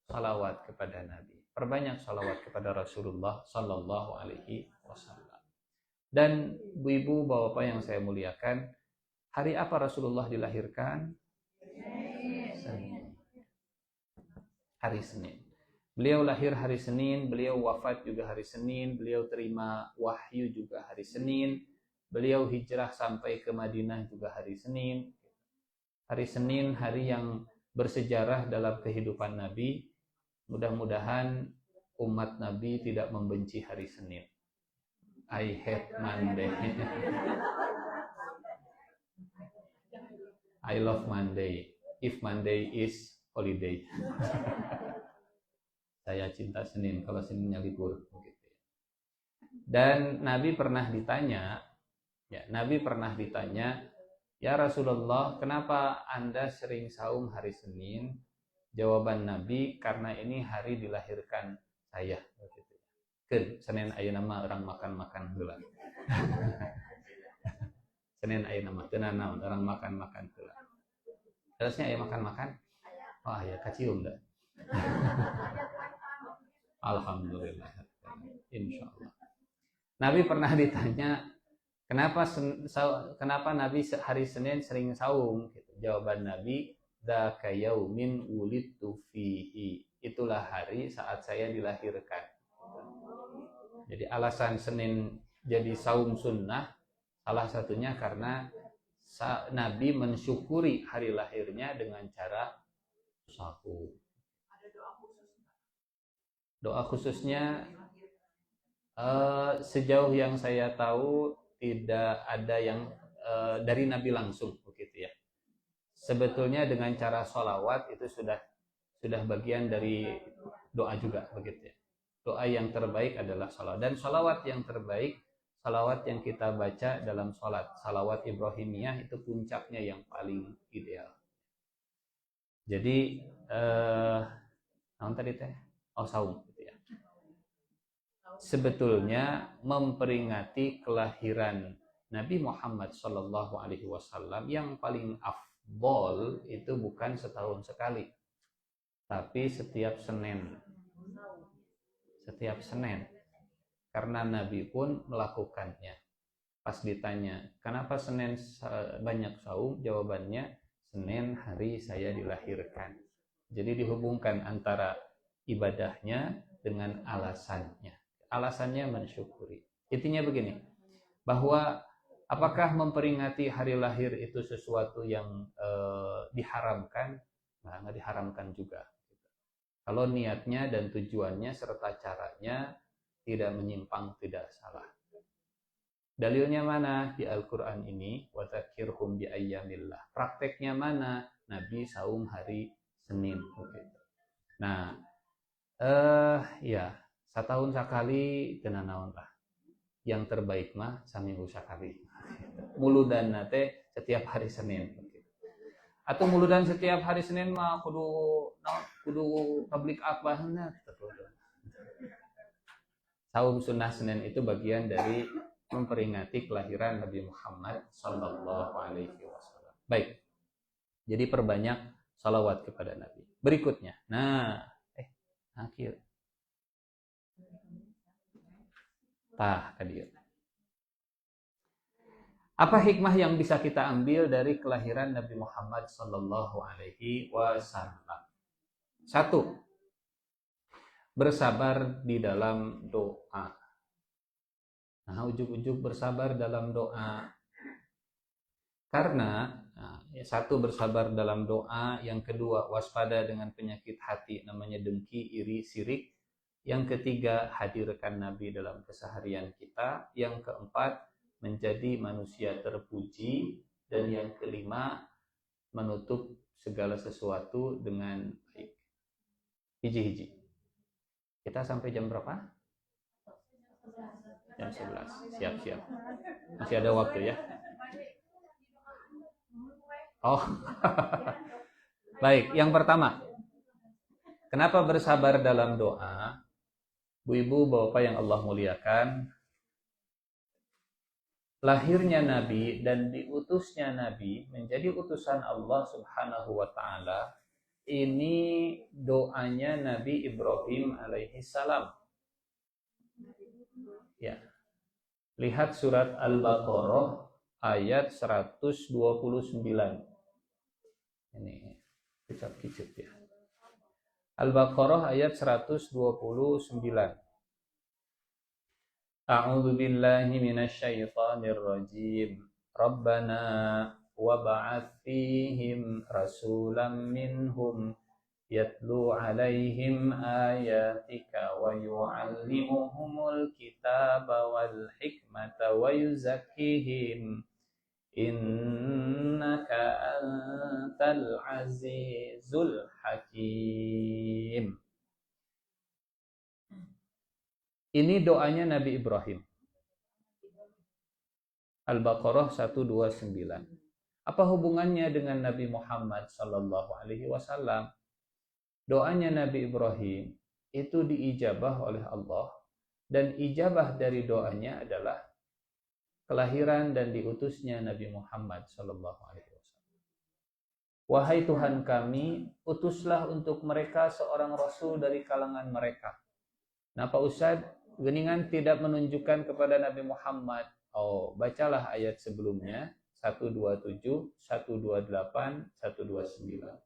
S1: salawat kepada Nabi, perbanyak salawat kepada Rasulullah Sallallahu Alaihi Wasallam. Dan ibu-ibu, bapak-bapak yang saya muliakan, hari apa Rasulullah dilahirkan? Senin. Hari Senin. Beliau lahir hari Senin, beliau wafat juga hari Senin, beliau terima wahyu juga hari Senin, beliau hijrah sampai ke Madinah juga hari Senin. Hari Senin, hari yang bersejarah dalam kehidupan Nabi. Mudah-mudahan umat Nabi tidak membenci hari Senin. I hate Monday. I love Monday. If Monday is holiday. Saya cinta Senin kalau Seninnya libur. Dan Nabi pernah ditanya, ya Rasulullah, kenapa Anda sering saum hari Senin? Jawaban Nabi, karena ini hari dilahirkan saya. Kan Senin aya nama orang makan-makan heula. Senin aya nama teu naon orang makan-makan heula. Terusnya aya makan-makan. Wah, ya kacium dah. Alhamdulillah. Insyaallah. Nabi pernah ditanya, kenapa Nabi hari Senin sering saum? Jawaban Nabi, dzaka yaumin wulidtu fihi. Itulah hari saat saya dilahirkan. Jadi alasan Senin jadi saum sunnah salah satunya karena Nabi mensyukuri hari lahirnya dengan cara sahur. Doa khususnya sejauh yang saya tahu tidak ada yang dari Nabi langsung begitu ya. Sebetulnya dengan cara sholawat itu sudah bagian dari doa juga begitu ya. Doa yang terbaik adalah sholawat, dan sholawat yang terbaik sholawat yang kita baca dalam sholat, sholawat Ibrahimiyah itu puncaknya yang paling ideal. Jadi naon tadi teh? Saum. Sebetulnya memperingati kelahiran Nabi Muhammad Sallallahu Alaihi Wasallam yang paling afdol itu bukan setahun sekali, tapi setiap Senin. Setiap Senin, karena Nabi pun melakukannya. Pas ditanya, kenapa Senin banyak saum? Jawabannya, Senin hari saya dilahirkan. Jadi dihubungkan antara ibadahnya dengan alasannya. Alasannya mensyukuri. Intinya begini, bahwa apakah memperingati hari lahir itu sesuatu yang diharamkan? Nah, nggak diharamkan juga. Kalau niatnya dan tujuannya serta caranya tidak menyimpang, tidak salah. Dalilnya mana? Di Al-Quran ini, wa dzakirhum bi ayyamillah. Prakteknya mana? Nabi saum hari Senin. Nah, ya, setahun sekali kena naon lah. Yang terbaik mah saminggu sekali. Muludan nate setiap hari Senin. Atau muludan setiap hari Senin mah kudu publik akbahna. Saum sunnah Senin itu bagian dari memperingati kelahiran Nabi Muhammad Sallallahu Alaihi Wasallam. Baik, jadi perbanyak salawat kepada Nabi. Berikutnya, akhir. Hadir. Apa hikmah yang bisa kita ambil dari kelahiran Nabi Muhammad sallallahu alaihi wasallam? 1. Bersabar di dalam doa. Nah, ujug-ujug bersabar dalam doa. Karena satu, bersabar dalam doa. Yang kedua, waspada dengan penyakit hati namanya dengki, iri, sirik. Yang ketiga, hadirkan Nabi dalam keseharian kita. Yang keempat, menjadi manusia terpuji. Dan yang kelima, menutup segala sesuatu dengan baik. Hiji-hiji. Kita sampai jam berapa? Jam 11. Siap-siap. Masih ada waktu ya. Oh. Baik, yang pertama. Kenapa bersabar dalam doa? Bu-ibu, bapak yang Allah muliakan, lahirnya Nabi dan diutusnya Nabi menjadi utusan Allah Subhanahu wa taala, ini doanya Nabi Ibrahim alaihi salam. Ya. Lihat surat Al-Baqarah ayat 129. Ini kicap-kicap ya. Al-Baqarah ayat 129. A'udzu billahi minasyaitonir rajim. Rabbana wab'ats fihim rasulan minhum yatlu 'alaihim ayatika wa yu'allimuhumul kitaba wal hikmata wa yuzakkihim innaka antal azizul hakim. Ini doanya Nabi Ibrahim. Al-Baqarah 129. Apa hubungannya dengan Nabi Muhammad sallallahu alaihi wasallam? Doanya Nabi Ibrahim itu diijabah oleh Allah, dan ijabah dari doanya adalah kelahiran dan diutusnya Nabi Muhammad sallallahu alaihi wasallam. Wahai Tuhan kami, utuslah untuk mereka seorang rasul dari kalangan mereka. Nah, Pak Ustadz, geningan tidak menunjukkan kepada Nabi Muhammad. Oh, bacalah ayat sebelumnya, 127, 128, 129.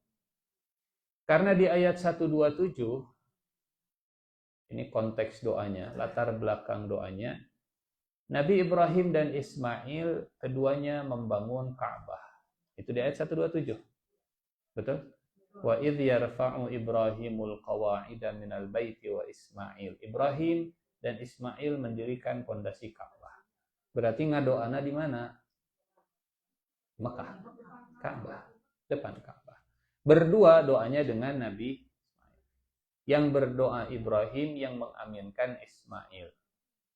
S1: Karena di ayat 127, ini konteks doanya, latar belakang doanya, Nabi Ibrahim dan Ismail keduanya membangun Ka'bah. Itu di ayat 127. Betul? Wa idh yarfa'u Ibrahimul qawa'ida minal baiti wa Ismail. Ibrahim dan Ismail mendirikan pondasi Ka'bah. Berarti ngadoana di mana? Mekah. Ka'bah. Depan Ka'bah. Berdua doanya dengan Nabi Ismail. Yang berdoa Ibrahim, yang mengaminkan Ismail.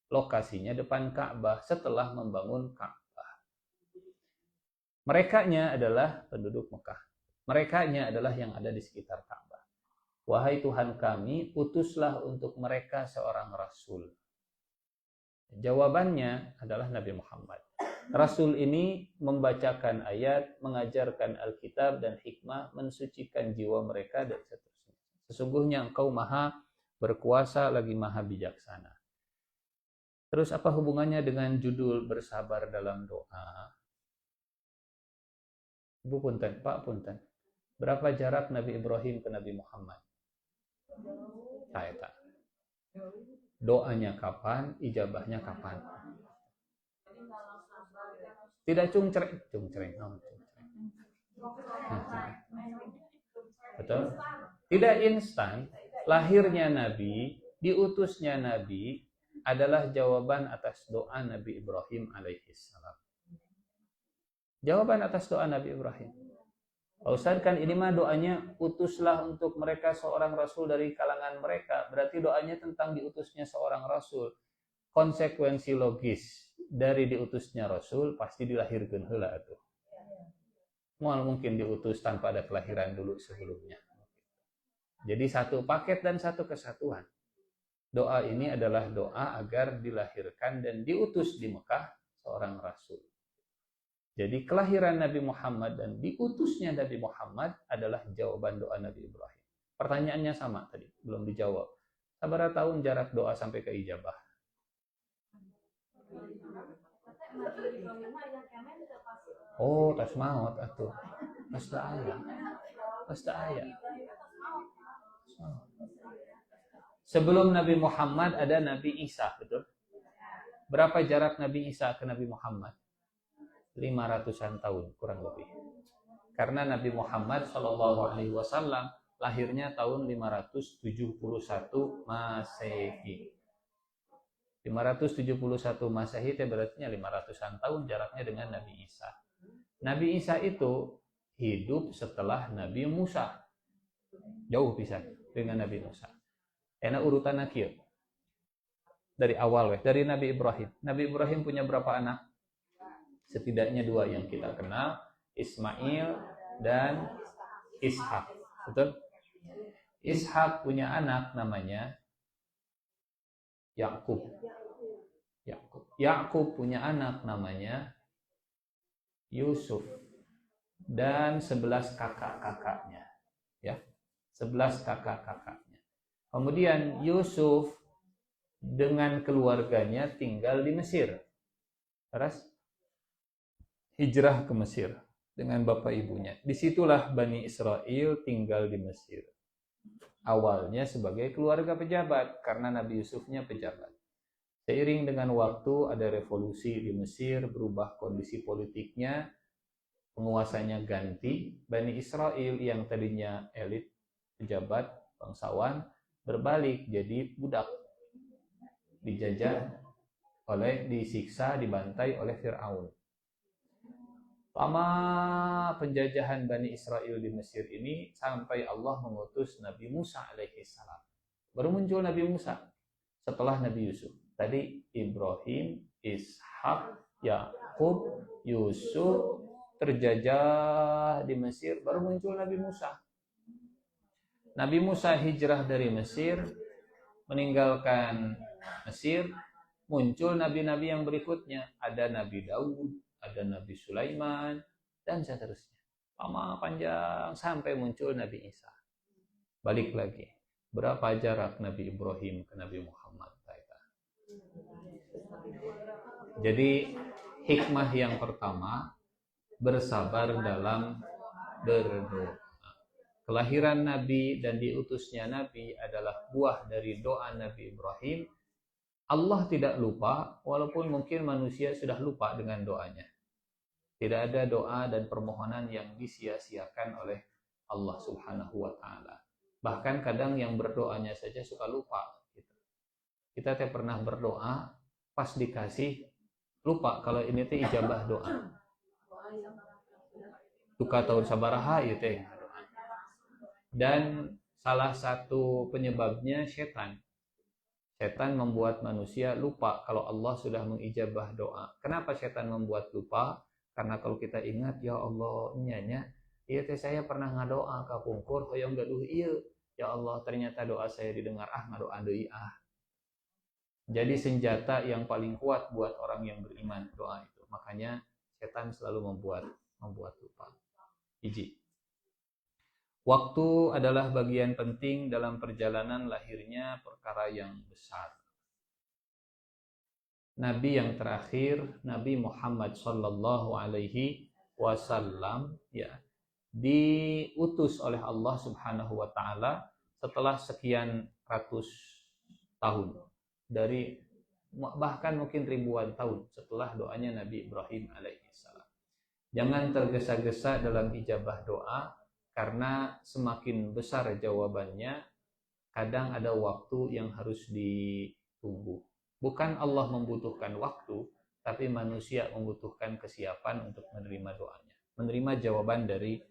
S1: Lokasinya depan Ka'bah setelah membangun Ka'bah. Merekanya adalah penduduk Mekah. Merekanya adalah yang ada di sekitar Ka'bah. Wahai Tuhan kami, utuslah untuk mereka seorang rasul. Jawabannya adalah Nabi Muhammad. Rasul ini membacakan ayat, mengajarkan Alkitab dan hikmah, mensucikan jiwa mereka dan seterusnya. Sesungguhnya Engkau maha berkuasa lagi maha bijaksana. Terus apa hubungannya dengan judul bersabar dalam doa? Ibu punten, Pak punten. Berapa jarak Nabi Ibrahim ke Nabi Muhammad? Tak. Doanya kapan, ijabahnya kapan? Tidak cungcereng. Betul? Tidak instan. Lahirnya Nabi, diutusnya Nabi adalah jawaban atas doa Nabi Ibrahim alaihissalam. Jawaban atas doa Nabi Ibrahim. Pak Ustadz, kan ini mah doanya utuslah untuk mereka seorang rasul dari kalangan mereka. Berarti doanya tentang diutusnya seorang rasul. Konsekuensi logis dari diutusnya rasul pasti dilahirkan heula atuh. Moal mungkin diutus tanpa ada kelahiran dulu sebelumnya. Jadi satu paket dan satu kesatuan. Doa ini adalah doa agar dilahirkan dan diutus di Mekah seorang rasul. Jadi kelahiran Nabi Muhammad dan diutusnya Nabi Muhammad adalah jawaban doa Nabi Ibrahim. Pertanyaannya sama tadi, belum dijawab. Sabara tahun jarak doa sampai ke ijabah? Oh, tas maut atuh. Tas aya. Tas aya. Sebelum Nabi Muhammad ada Nabi Isa, betul? Berapa jarak Nabi Isa ke Nabi Muhammad? 500-an tahun kurang lebih. Karena Nabi Muhammad SAW lahirnya tahun 571 Masehi. 571 Masehi itu berarti 500-an tahun jaraknya dengan Nabi Isa. Nabi Isa itu hidup setelah Nabi Musa. Jauh pisah dengan Nabi Musa. Enak urutan kieu. Dari awal dari Nabi Ibrahim. Nabi Ibrahim punya berapa anak? Setidaknya 2 yang kita kenal, Ismail dan Ishak. Betul? Ishak punya anak namanya Yakub. Yakub punya anak namanya Yusuf dan 11 kakak-kakaknya. Ya. 11 kakak-kakaknya. Kemudian Yusuf dengan keluarganya tinggal di Mesir. Terus hijrah ke Mesir dengan bapak ibunya. Disitulah Bani Israel tinggal di Mesir. Awalnya sebagai keluarga pejabat karena Nabi Yusufnya pejabat. Seiring dengan waktu ada revolusi di Mesir, berubah kondisi politiknya, penguasanya ganti. Bani Israel yang tadinya elit, pejabat, bangsawan, berbalik jadi budak. Dijajah disiksa, dibantai oleh Fir'aun. Lama penjajahan Bani Israel di Mesir ini sampai Allah mengutus Nabi Musa alaihissalam. Baru muncul Nabi Musa setelah Nabi Yusuf. Tadi Ibrahim, Ishak, Yakub, Yusuf terjajah di Mesir, baru muncul Nabi Musa. Nabi Musa hijrah dari Mesir, meninggalkan Mesir, muncul nabi-nabi yang berikutnya. Ada Nabi Daud, ada Nabi Sulaiman, dan seterusnya. Lama panjang sampai muncul Nabi Isa. Balik lagi. Berapa jarak Nabi Ibrahim ke Nabi Muhammad? Jadi hikmah yang pertama, bersabar dalam berdoa. Kelahiran Nabi dan diutusnya Nabi adalah buah dari doa Nabi Ibrahim. Allah tidak lupa, walaupun mungkin manusia sudah lupa dengan doanya. Tidak ada doa dan permohonan yang disia-siakan oleh Allah Subhanahu wa Ta'ala. Bahkan kadang yang berdoanya saja suka lupa. Kita pernah berdoa, pas dikasih, lupa kalau ini teh ijabah doa. Duka tahun sabaraha ieu teh. Dan salah satu penyebabnya setan. Setan membuat manusia lupa kalau Allah sudah mengijabah doa. Kenapa setan membuat lupa? Karena kalau kita ingat, ya Allah, nyanya, iya teh saya pernah ngadoa ka pungkur hoyong gaduh ieu. Ya Allah, ternyata doa saya didengar, ngadoa deui Jadi senjata yang paling kuat buat orang yang beriman doa itu. Makanya setan selalu membuat lupa. Hiji. Waktu adalah bagian penting dalam perjalanan lahirnya perkara yang besar. Nabi yang terakhir, Nabi Muhammad sallallahu alaihi wasallam, ya, diutus oleh Allah Subhanahu wa Ta'ala setelah sekian ratus tahun, dari bahkan mungkin ribuan tahun setelah doanya Nabi Ibrahim alaihissalam. Jangan tergesa-gesa dalam ijabah doa, karena semakin besar jawabannya, kadang ada waktu yang harus ditunggu. Bukan Allah membutuhkan waktu, tapi manusia membutuhkan kesiapan untuk menerima doanya, menerima jawaban dari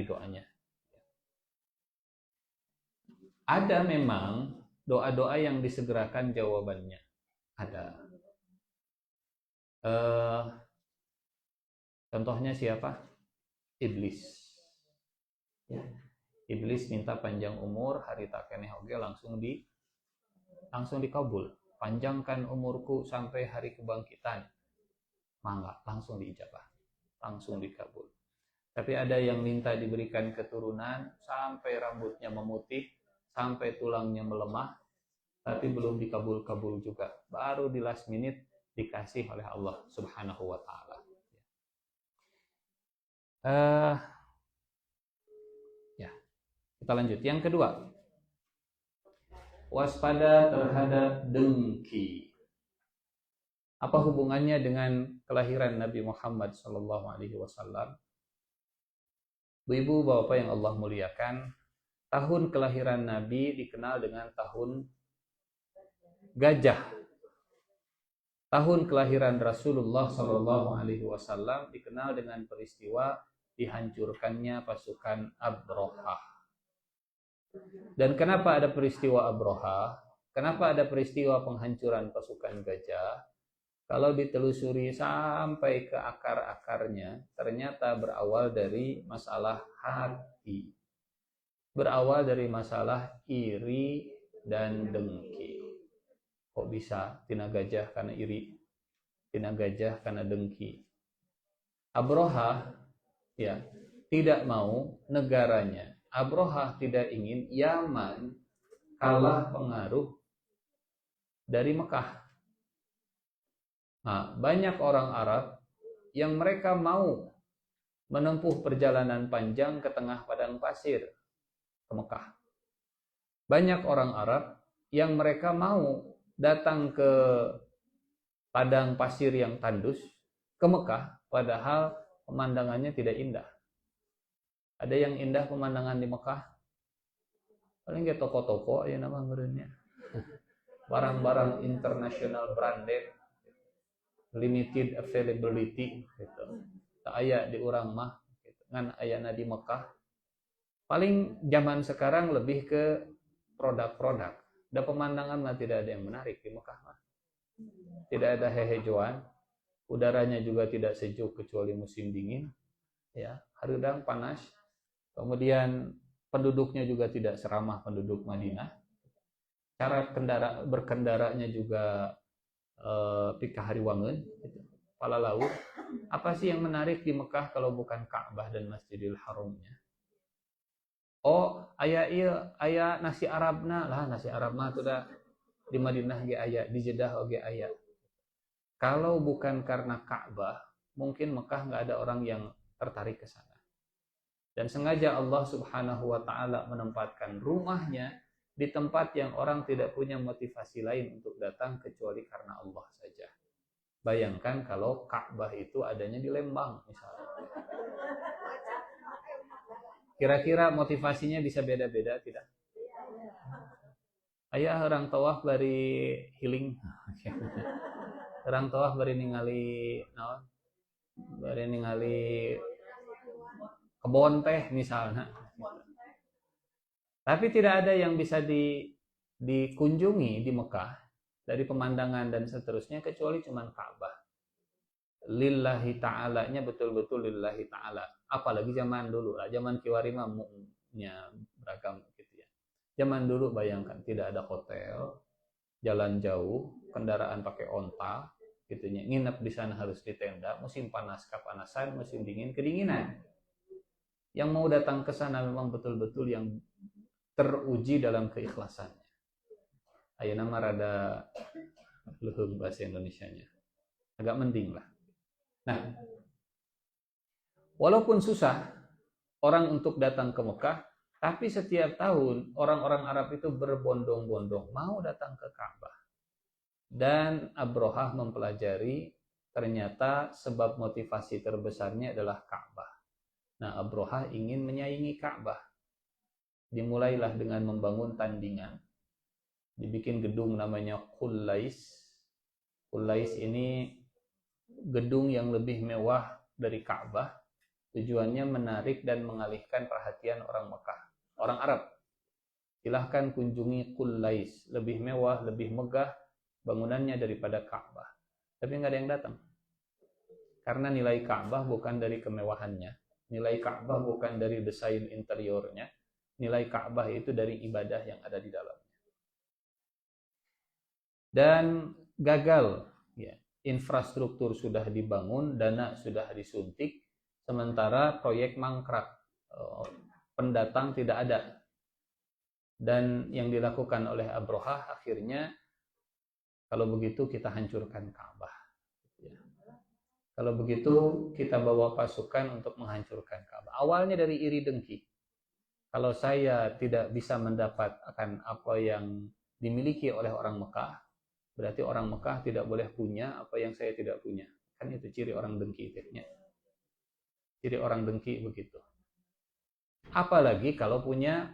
S1: doanya. Ada memang doa-doa yang disegerakan jawabannya. Ada. Contohnya siapa? Iblis. Ya. Iblis minta panjang umur, hari tak keneh oge langsung dikabul. Panjangkan umurku sampai hari kebangkitan. Mangga, langsung diijabah. langsung dikabul. Tapi ada yang minta diberikan keturunan sampai rambutnya memutih, sampai tulangnya melemah, tapi belum dikabul-kabul juga. Baru di last minute dikasih oleh Allah Subhanahu wa taala. Ya, kita lanjut. Yang kedua, waspada terhadap dengki. Apa hubungannya dengan kelahiran Nabi Muhammad SAW? Ibu bapak yang Allah muliakan, tahun kelahiran Nabi dikenal dengan tahun gajah. Tahun kelahiran Rasulullah SAW dikenal dengan peristiwa dihancurkannya pasukan Abrahah. Dan kenapa ada peristiwa Abrahah? Kenapa ada peristiwa penghancuran pasukan gajah? Kalau ditelusuri sampai ke akar-akarnya, ternyata berawal dari masalah hati. Berawal dari masalah iri dan dengki. Kok bisa tina gajah karena iri, tina gajah karena dengki? Abrahah ya tidak mau negaranya. Abrahah tidak ingin Yaman kalah pengaruh dari Mekah. Nah, banyak orang Arab yang mereka mau menempuh perjalanan panjang ke tengah padang pasir ke Mekah. Banyak orang Arab yang mereka mau datang ke padang pasir yang tandus ke Mekah, padahal pemandangannya tidak indah. Ada yang indah pemandangan di Mekah? Paling kayak toko-toko ya nama merenya. Barang-barang international branded, limited availability gitu. Tak aya di urang mah gitu. Ngan ayana di Mekah. Paling zaman sekarang lebih ke produk-produk. Da pemandangan mah tidak ada yang menarik di Mekah mah. Tidak ada hehejauan. Udaranya juga tidak sejuk kecuali musim dingin. Ya, hareudang panas. Kemudian penduduknya juga tidak seramah penduduk Madinah. Cara berkendaranya juga pika hariwangeun gitu. Pala laut. Apa sih yang menarik di Mekah kalau bukan Ka'bah dan Masjidil Haramnya? Oh, aya nasi Arabna lah, nasi Arab mah tuh dah di Madinah ge aya, di Jeddah oge aya. Kalau bukan karena Ka'bah, mungkin Mekah nggak ada orang yang tertarik ke sana. Dan sengaja Allah Subhanahu wa taala menempatkan rumahnya di tempat yang orang tidak punya motivasi lain untuk datang kecuali karena Allah saja. Bayangkan kalau Ka'bah itu adanya di Lembang misalnya. Kira-kira motivasinya bisa beda-beda tidak? Aya orang tawaf bari healing. Orang tawaf bari ningali naon? Bari ningali kebon teh misalnya. Tapi tidak ada yang bisa dikunjungi di Mekah dari pemandangan dan seterusnya kecuali cuman Ka'bah. Lillahi ta'ala-nya betul-betul lillahi ta'ala. Apalagi zaman dulu lah, zaman Kiwari mah mu'nya beragam gitu ya. Zaman dulu bayangkan tidak ada hotel, jalan jauh, kendaraan pakai onta gitu ya. Nginep di sana harus di tenda, musim panas kepanasan, musim dingin kedinginan. Yang mau datang ke sana memang betul-betul yang teruji dalam keikhlasannya. Ayeuna mah rada leuheung bahasa Indonesianya. Agak mending lah. Nah, walaupun susah orang untuk datang ke Mekah, tapi setiap tahun orang-orang Arab itu berbondong-bondong mau datang ke Ka'bah. Dan Abrahah mempelajari ternyata sebab motivasi terbesarnya adalah Ka'bah. Nah, Abrahah ingin menyaingi Ka'bah. Dimulailah dengan membangun tandingan. Dibikin gedung namanya Qullais. Qullais ini gedung yang lebih mewah dari Ka'bah. Tujuannya menarik dan mengalihkan perhatian orang Mekah, orang Arab. Silahkan kunjungi Qullais, lebih mewah, lebih megah bangunannya daripada Ka'bah. Tapi nggak ada yang datang. Karena nilai Ka'bah bukan dari kemewahannya, nilai Ka'bah bukan dari desain interiornya, nilai Ka'bah itu dari ibadah yang ada di dalamnya. Dan gagal, ya, infrastruktur sudah dibangun, dana sudah disuntik, sementara proyek mangkrak, pendatang tidak ada. Dan yang dilakukan oleh Abrohah akhirnya, kalau begitu kita hancurkan Ka'bah. Kalau begitu kita bawa pasukan untuk menghancurkan Ka'bah. Awalnya dari iri dengki. Kalau saya tidak bisa mendapatkan apa yang dimiliki oleh orang Mekah, berarti orang Mekah tidak boleh punya apa yang saya tidak punya. Kan itu ciri orang dengki. Ciri orang dengki begitu. Apalagi kalau punya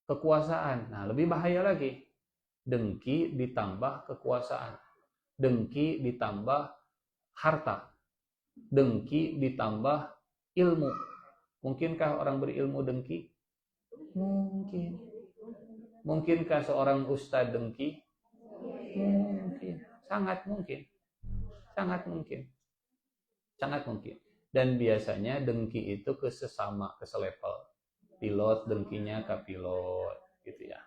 S1: kekuasaan. Nah, lebih bahaya lagi. Dengki ditambah kekuasaan. Dengki ditambah harta. Dengki ditambah ilmu. Mungkinkah orang berilmu dengki? Mungkin. Mungkinkah seorang ustadz dengki? Mungkin. Sangat mungkin. Sangat mungkin. Sangat mungkin. Dan biasanya dengki itu ke sesama, ke selevel. Pilot dengkinya ke pilot, gitu ya.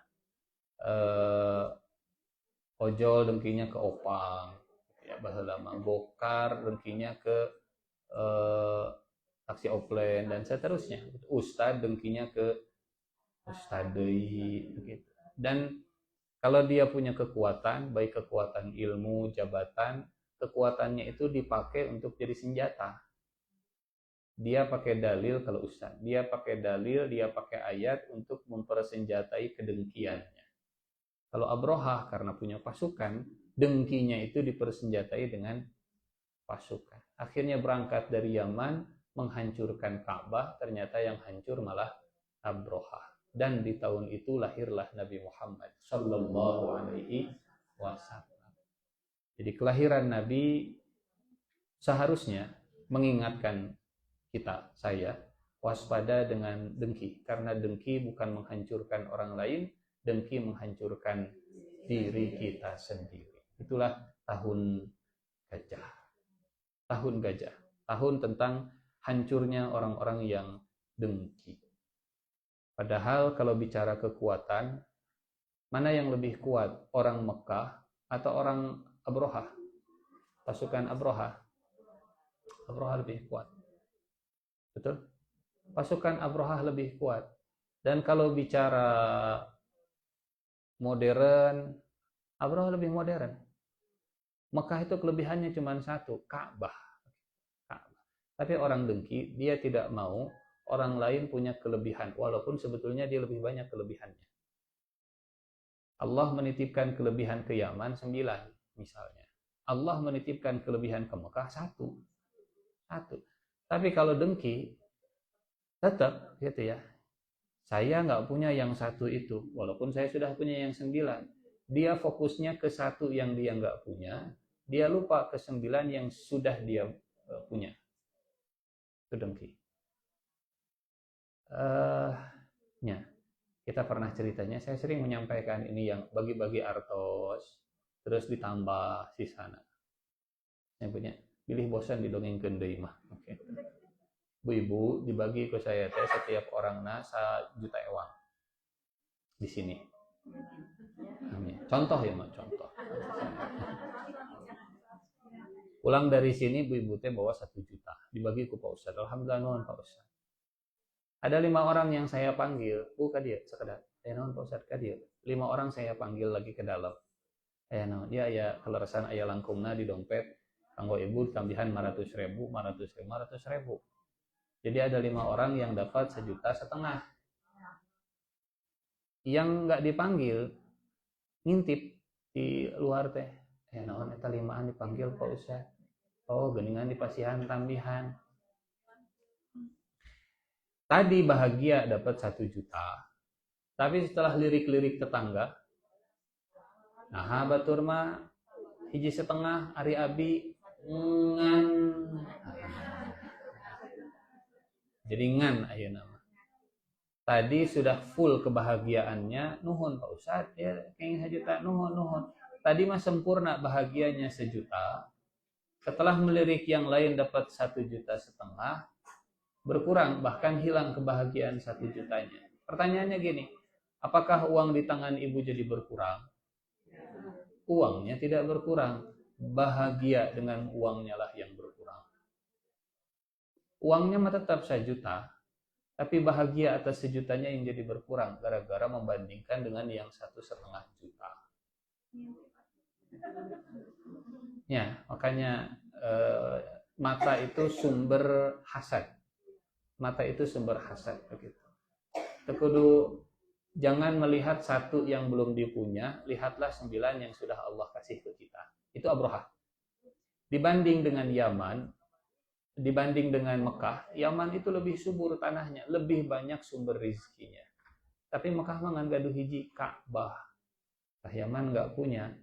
S1: Ojol dengkinya ke opang, ya, bahasa lama. Gokar dengkinya ke taksi offline dan seterusnya. Ustadz dengkinya ke ustadz begitu. Dan kalau dia punya kekuatan, baik kekuatan ilmu, jabatan, kekuatannya itu dipakai untuk jadi senjata. Dia pakai dalil, kalau ustadz, dia pakai dalil, dia pakai ayat untuk mempersenjatai kedengkiannya. Kalau Abrohah karena punya pasukan, dengkinya itu dipersenjatai dengan pasukan. Akhirnya berangkat dari Yaman, menghancurkan Ka'bah, ternyata yang hancur malah Abrohah. Dan di tahun itu lahirlah Nabi Muhammad Sallallahu Alaihi Wasallam. Jadi kelahiran Nabi seharusnya mengingatkan kita, saya, waspada dengan dengki. Karena dengki bukan menghancurkan orang lain, dengki menghancurkan diri kita sendiri. Itulah tahun gajah. Tahun gajah, tahun tentang hancurnya orang-orang yang dengki. Padahal kalau bicara kekuatan, mana yang lebih kuat, orang Mekah atau orang Abrohah? Pasukan Abrohah. Abrohah lebih kuat. Betul? Pasukan Abrohah lebih kuat. Dan kalau bicara modern, Abrohah lebih modern. Mekah itu kelebihannya cuma satu, Ka'bah. Tapi orang dengki, dia tidak mau orang lain punya kelebihan, walaupun sebetulnya dia lebih banyak kelebihannya. Allah menitipkan kelebihan ke Yaman 9 misalnya. Allah menitipkan kelebihan ke Mekah 1. Tapi kalau dengki, tetap gitu ya. Saya nggak punya yang 1 itu, walaupun saya sudah punya yang 9. Dia fokusnya ke 1 yang dia nggak punya, dia lupa ke 9 yang sudah dia punya. Itu dengki. Kita pernah ceritanya, saya sering menyampaikan ini yang bagi-bagi artos, terus ditambah sisana. Yang punya, pilih bosan didongengkeun deui mah. Oke. Bu-ibu dibagi ke saya teh setiap orang 1 juta ewang di sini. Contoh ya mah, contoh. Pulang dari sini bu-ibu teh bawa 1 juta, dibagi ke Pak Ustadz. Alhamdulillah nuhun Pak Ustadz. Ada 5 orang yang saya panggil, ka dia sekedar. Nuhun Pak Ustadz ka dia. 5 orang saya panggil lagi ke dalam. Nuhun dia aya keleresan aya langkungna di dompet. Kanggo ibu tambahan 500.000. Jadi ada 5 orang yang dapat 1,5 juta. Yang nggak dipanggil ngintip di luar teh. Naon eta 5an dipanggil Pak Ustadz. Oh, geningan dipasihan tambihan. Tadi bahagia dapat 1 juta. Tapi setelah lirik-lirik tetangga, nah batur mah 1,5 ari abi ngan. Jadi ngan ayeuna mah. Tadi sudah full kebahagiaannya, nuhun Pak Ustadz ya kenging 1 juta, nuhun. Tadi mah sempurna bahagianya 1 juta. Setelah melirik yang lain dapat 1,5 juta, berkurang, bahkan hilang kebahagiaan 1 jutanya. Pertanyaannya gini, apakah uang di tangan ibu jadi berkurang? Uangnya tidak berkurang, bahagia dengan uangnya lah yang berkurang. Uangnya mah tetap 1 juta, tapi bahagia atas 1 jutanya yang jadi berkurang gara-gara membandingkan dengan yang 1,5 juta. Ya, makanya mata itu sumber hasad. Mata itu sumber hasad begitu. Tekudu jangan melihat 1 yang belum dipunya, lihatlah 9 yang sudah Allah kasih ke kita. Itu Abraha. Dibanding dengan Yaman, dibanding dengan Mekah, Yaman itu lebih subur tanahnya, lebih banyak sumber rizkinya. Tapi Mekah mah ngan gaduh hiji Ka'bah. Yaman nggak punya,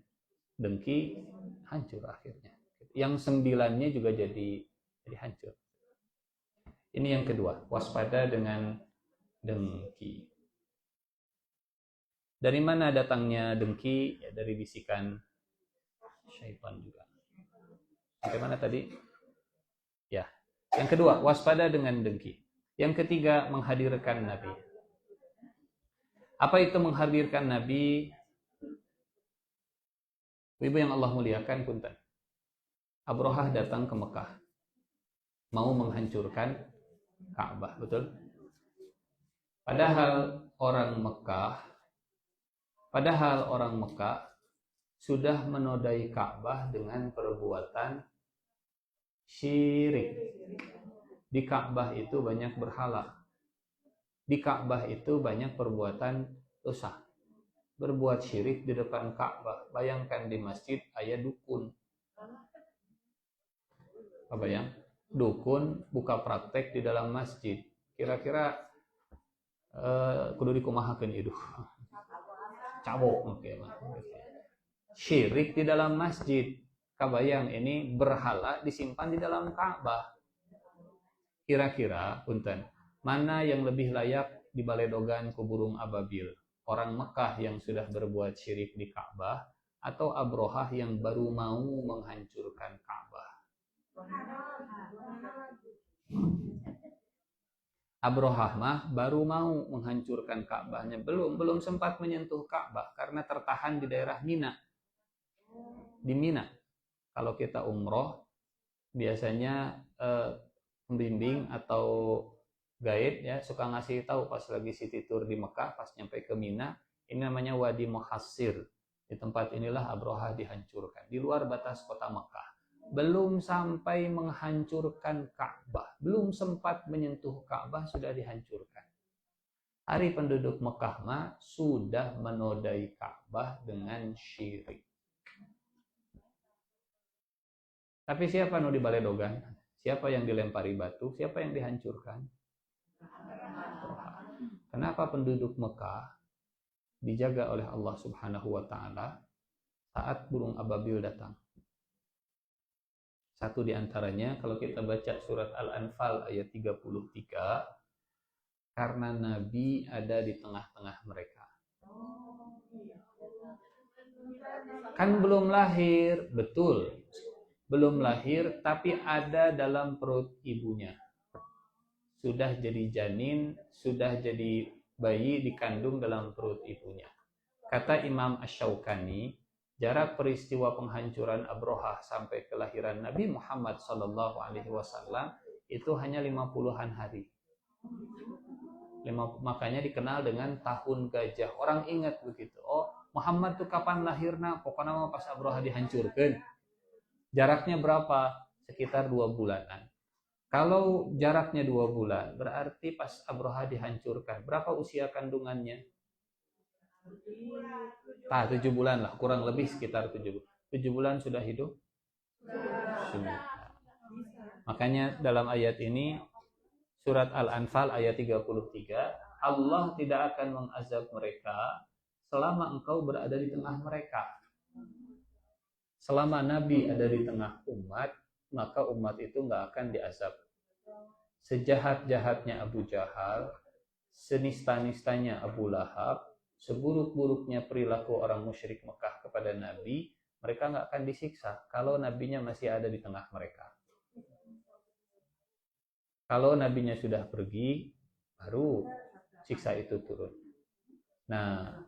S1: dengki hancur akhirnya. Yang 9-nya juga jadi hancur. Ini yang kedua, waspada dengan dengki. Dari mana datangnya dengki? Ya, dari bisikan syaitan juga. Bagaimana tadi? Ya. Yang kedua, waspada dengan dengki. Yang ketiga, menghadirkan Nabi. Apa itu menghadirkan Nabi? Ibu yang Allah muliakan, punten. Abraha datang ke Mekah, mau menghancurkan Ka'bah, betul? Padahal orang Mekah sudah menodai Ka'bah dengan perbuatan syirik. Di Ka'bah itu banyak berhala. Di Ka'bah itu banyak perbuatan dosa. Berbuat syirik di depan Ka'bah. Bayangkan di masjid aya dukun. Apa yang? Dukun buka praktek di dalam masjid. Kira-kira kudu dikumahakeun ieu. Cabok mah. Syirik di dalam masjid. Kabayang ini berhala disimpan di dalam Ka'bah. Kira-kira punten, mana yang lebih layak dibaledogan ku burung ababil? Orang Mekah yang sudah berbuat syirik di Ka'bah atau Abraha yang baru mau menghancurkan Ka'bah? Abraha mah baru mau menghancurkan Ka'bahnya, belum sempat menyentuh Ka'bah karena tertahan di daerah Mina. Di Mina, kalau kita umroh biasanya pembimbing atau guide ya suka ngasih tahu pas lagi city tour di Mekah, pas nyampe ke Mina, ini namanya Wadi Muhassir. Di tempat inilah Abraha dihancurkan di luar batas kota Mekah. Belum sampai menghancurkan Ka'bah, belum sempat menyentuh Ka'bah sudah dihancurkan. Hari penduduk Mekah mah sudah menodai Ka'bah dengan syirik. Tapi siapa nu dibaledogan? Siapa yang dilempari batu? Siapa yang dihancurkan? Kenapa penduduk Mekah dijaga oleh Allah Subhanahu wa taala saat burung ababil datang? Satu di antaranya kalau kita baca surat Al-Anfal ayat 33, karena Nabi ada di tengah-tengah mereka. Kan belum lahir, betul. Belum lahir tapi ada dalam perut ibunya. Sudah jadi janin, sudah jadi bayi dikandung dalam perut ibunya. Kata Imam Asy-Syaukani, jarak peristiwa penghancuran Abraha sampai kelahiran Nabi Muhammad SAW itu hanya 50-an hari. Makanya dikenal dengan tahun gajah. Orang ingat begitu. Oh, Muhammad tuh kapan lahirna? Pokoknya pas Abraha dihancurkan. Jaraknya berapa? Sekitar 2 bulanan. Kalau jaraknya 2 bulan, berarti pas Abraha dihancurkan. Berapa usia kandungannya? 7 bulan lah, kurang lebih sekitar 7 bulan. 7 bulan sudah hidup? Sudah. Makanya dalam ayat ini, surat Al-Anfal ayat 33, Allah tidak akan mengazab mereka selama engkau berada di tengah mereka. Selama Nabi ada di tengah umat, maka umat itu nggak akan diazab. Sejahat-jahatnya Abu Jahal, senista-nistanya Abu Lahab, seburuk-buruknya perilaku orang musyrik Mekah kepada Nabi, mereka nggak akan disiksa kalau nabinya masih ada di tengah mereka. Kalau nabinya sudah pergi, baru siksa itu turun. Nah,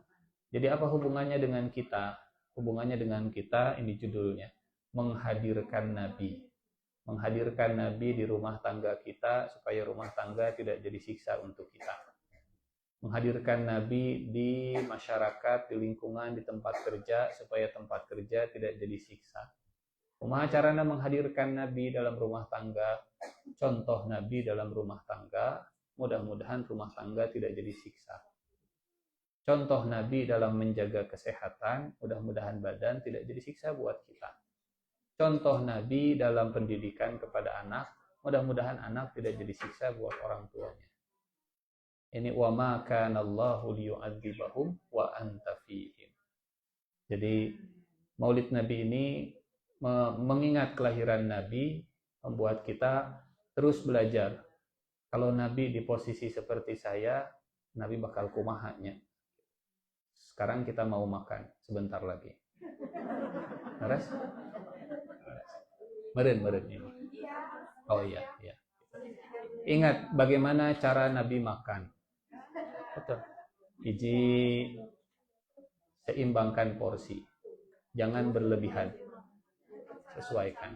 S1: jadi apa hubungannya dengan kita? Hubungannya dengan kita, ini judulnya, menghadirkan Nabi. menghadirkan Nabi di rumah tangga kita supaya rumah tangga tidak jadi siksa untuk kita. Menghadirkan Nabi di masyarakat, di lingkungan, di tempat kerja supaya tempat kerja tidak jadi siksa. Kumaha carana menghadirkan Nabi dalam rumah tangga, contoh Nabi dalam rumah tangga, mudah-mudahan rumah tangga tidak jadi siksa. Contoh Nabi dalam menjaga kesehatan, mudah-mudahan badan tidak jadi siksa buat kita. Contoh Nabi dalam pendidikan kepada anak, mudah-mudahan anak tidak jadi siksa buat orang tuanya. Ini wa ma kana Allahu liyu'adzibahum wa anta fihim. Jadi Maulid Nabi ini mengingat kelahiran Nabi, membuat kita terus belajar. Kalau Nabi di posisi seperti saya, Nabi bakal kumahanya. Sekarang kita mau makan sebentar lagi. Beres? Meren ini. Oh iya. Ingat bagaimana cara Nabi makan. Betul. Biji seimbangkan porsi. Jangan berlebihan. Sesuaikan.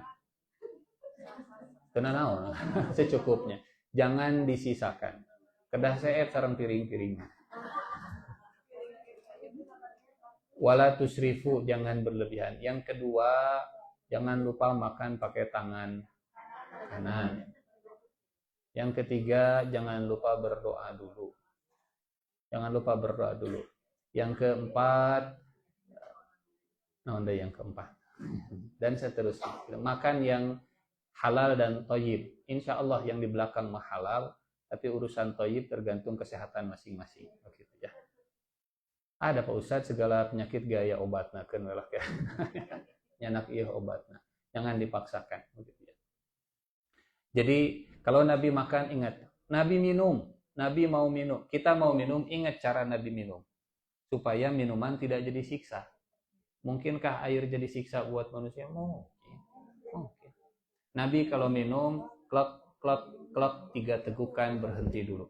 S1: Tenang, secukupnya. Jangan disisakan. Kedah seet sareng piring-piringnya. Wala tusrifu, jangan berlebihan. Yang kedua, jangan lupa makan pakai tangan kanan. Yang ketiga, jangan lupa berdoa dulu. Jangan lupa berdoa dulu. Yang keempat, yang keempat. Dan seterusnya. Makan yang halal dan thayyib. Insya Allah yang di belakang mah halal, tapi urusan thayyib tergantung kesehatan masing-masing. Begitu ya. Ada Pak Ustadz segala penyakit gaya obatna keun welah ke. Nyanak ieu obatna. Jangan dipaksakan begitu ya. Jadi kalau Nabi makan ingat, Nabi minum, Nabi mau minum, kita mau minum, ingat cara Nabi minum. Supaya minuman tidak jadi siksa. Mungkinkah air jadi siksa buat manusia? Mungkin. Nabi kalau minum, klok 3 tegukan berhenti dulu.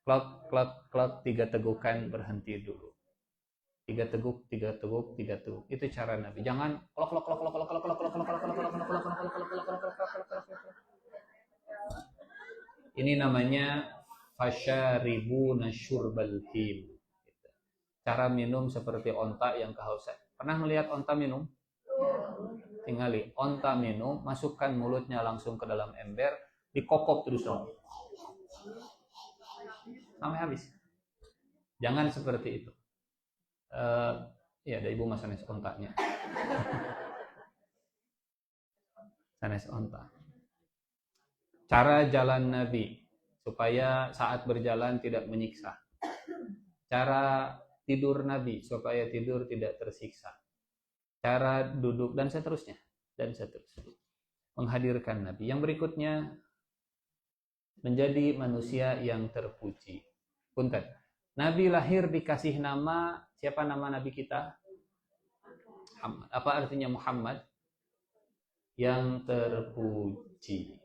S1: Klok 3 tegukan berhenti dulu. 3 teguk. Itu cara Nabi. Jangan klok. Ini namanya fasyaribuna syurbal him. Cara minum seperti onta yang kehausan. Pernah melihat onta minum? Tingali, onta minum, masukkan mulutnya langsung ke dalam ember, dikokop terus dong. Sampai habis. Jangan seperti itu. Ya, ada ibu mas sanes ontanya. Sanes onta. Cara jalan Nabi supaya saat berjalan tidak menyiksa. Cara tidur Nabi supaya tidur tidak tersiksa. Cara duduk dan seterusnya. Menghadirkan Nabi. Yang berikutnya menjadi manusia yang terpuji. Punten. Nabi lahir dikasih nama, siapa nama Nabi kita? Muhammad. Apa artinya Muhammad? Yang terpuji.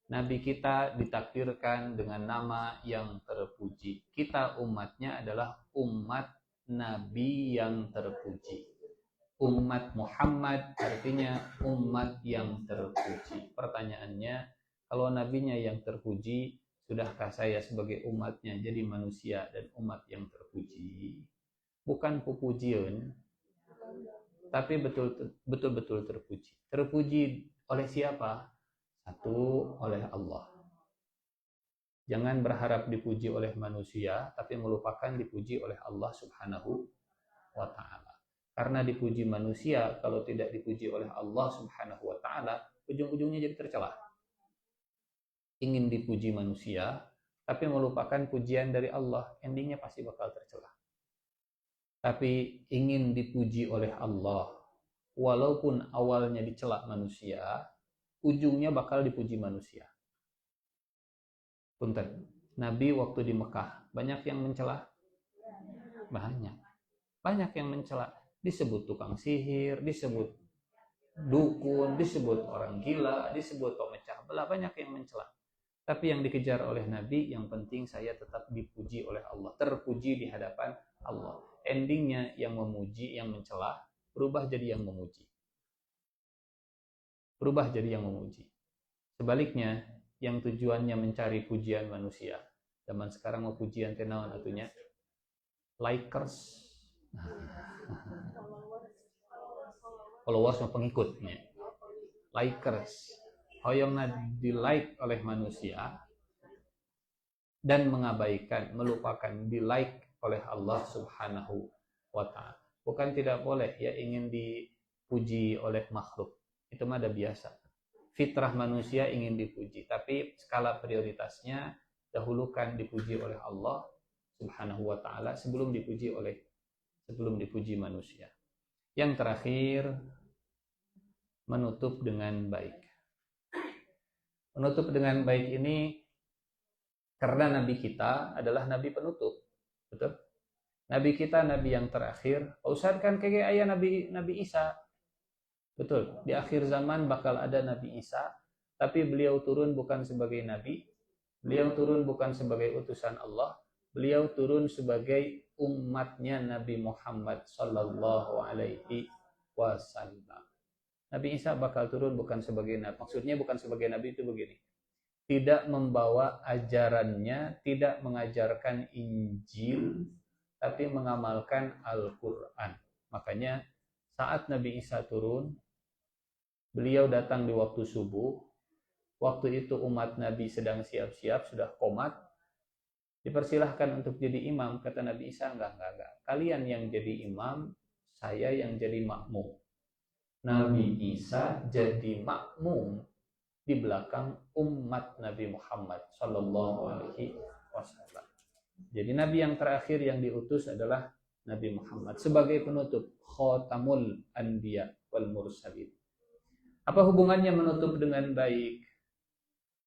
S1: Nabi kita ditakdirkan dengan nama yang terpuji. Kita umatnya adalah umat Nabi yang terpuji. Umat Muhammad artinya umat yang terpuji. Pertanyaannya, kalau nabinya yang terpuji, sudahkah saya sebagai umatnya jadi manusia dan umat yang terpuji? Bukan pupujian, tapi betul-betul terpuji. Terpuji oleh siapa? Satu, oleh Allah. Jangan berharap dipuji oleh manusia, tapi melupakan dipuji oleh Allah Subhanahu wa Ta'ala. Karena dipuji manusia, kalau tidak dipuji oleh Allah Subhanahu wa Ta'ala, ujung-ujungnya jadi tercela. Ingin dipuji manusia, tapi melupakan pujian dari Allah, endingnya pasti bakal tercela. Tapi ingin dipuji oleh Allah, walaupun awalnya dicela manusia, ujungnya bakal dipuji manusia. Punten, Nabi waktu di Mekah, banyak yang mencela? Banyak yang mencela. Disebut tukang sihir, disebut dukun, disebut orang gila, disebut pemecah belah, banyak yang mencela. Tapi yang dikejar oleh Nabi, yang penting saya tetap dipuji oleh Allah, terpuji di hadapan Allah. Endingnya yang memuji, yang mencela, berubah jadi yang memuji. berubah jadi yang memuji. Sebaliknya, yang tujuannya mencari pujian manusia, zaman sekarang mau pujian tenawan atunya likers, followers mau pengikutnya, likers, hoyongna di like oleh manusia dan mengabaikan, melupakan di like oleh Allah Subhanahu wa Ta'ala. Bukan tidak boleh ya ingin dipuji oleh makhluk, itu mah ada biasa. Fitrah manusia ingin dipuji, tapi skala prioritasnya dahulukan dipuji oleh Allah Subhanahu wa Ta'ala sebelum dipuji manusia. Yang terakhir, menutup dengan baik. Menutup dengan baik ini karena Nabi kita adalah Nabi penutup, betul? Nabi kita Nabi yang terakhir. Ustaz kan kayak ayah Nabi Isa, betul? Di akhir zaman bakal ada Nabi Isa, tapi beliau turun bukan sebagai Nabi, beliau turun bukan sebagai utusan Allah, beliau turun sebagai umatnya Nabi Muhammad Sallallahu Alaihi Wasallam. Nabi Isa bakal turun bukan sebagai Nabi. Maksudnya bukan sebagai Nabi itu begini. Tidak membawa ajarannya, tidak mengajarkan Injil, tapi mengamalkan Al-Quran. Makanya saat Nabi Isa turun, beliau datang di waktu subuh. Waktu itu umat Nabi sedang siap-siap, sudah qomat. Dipersilahkan untuk jadi imam. Kata Nabi Isa, enggak. Kalian yang jadi imam, saya yang jadi makmum. Nabi Isa jadi makmum di belakang umat Nabi Muhammad Sallallahu Alaihi Wasallam. Jadi Nabi yang terakhir yang diutus adalah Nabi Muhammad sebagai penutup, Khatamul Anbiya wal Mursalin. Apa hubungannya menutup dengan baik?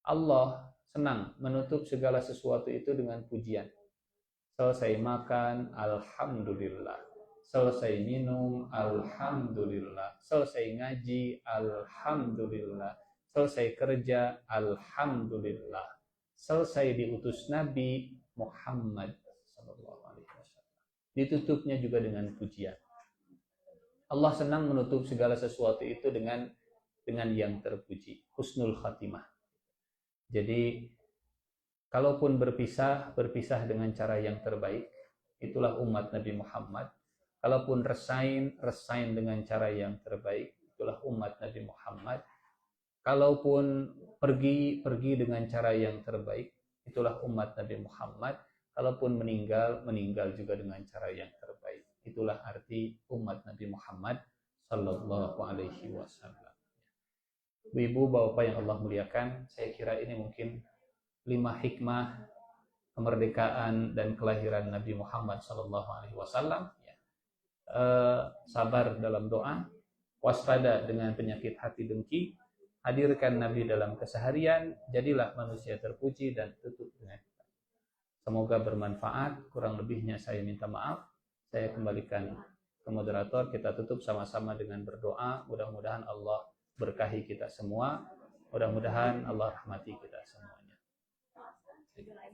S1: Allah senang menutup segala sesuatu itu dengan pujian. Selesai makan, alhamdulillah. Selesai minum, alhamdulillah. Selesai ngaji, alhamdulillah. Selesai kerja, alhamdulillah. Selesai diutus Nabi Muhammad SAW. Ditutupnya juga dengan pujian. Allah senang menutup segala sesuatu itu dengan yang terpuji, husnul khatimah. Jadi kalaupun berpisah dengan cara yang terbaik, itulah umat Nabi Muhammad. Kalaupun resign dengan cara yang terbaik, itulah umat Nabi Muhammad. Kalaupun pergi dengan cara yang terbaik, itulah umat Nabi Muhammad. Kalaupun meninggal juga dengan cara yang terbaik. Itulah arti umat Nabi Muhammad Sallallahu Alaihi Wasallam. Ibu, bapak yang Allah muliakan, saya kira ini mungkin 5 hikmah kemerdekaan dan kelahiran Nabi Muhammad Sallallahu Alaihi Wasallam. Sabar dalam doa, waspada dengan penyakit hati dengki, hadirkan Nabi dalam keseharian, jadilah manusia terpuji dan tutup dengan kita. Semoga bermanfaat. Kurang lebihnya saya minta maaf. Saya kembalikan ke moderator. Kita tutup sama-sama dengan berdoa. Mudah-mudahan Allah berkahi kita semua. Mudah-mudahan Allah rahmati kita semuanya.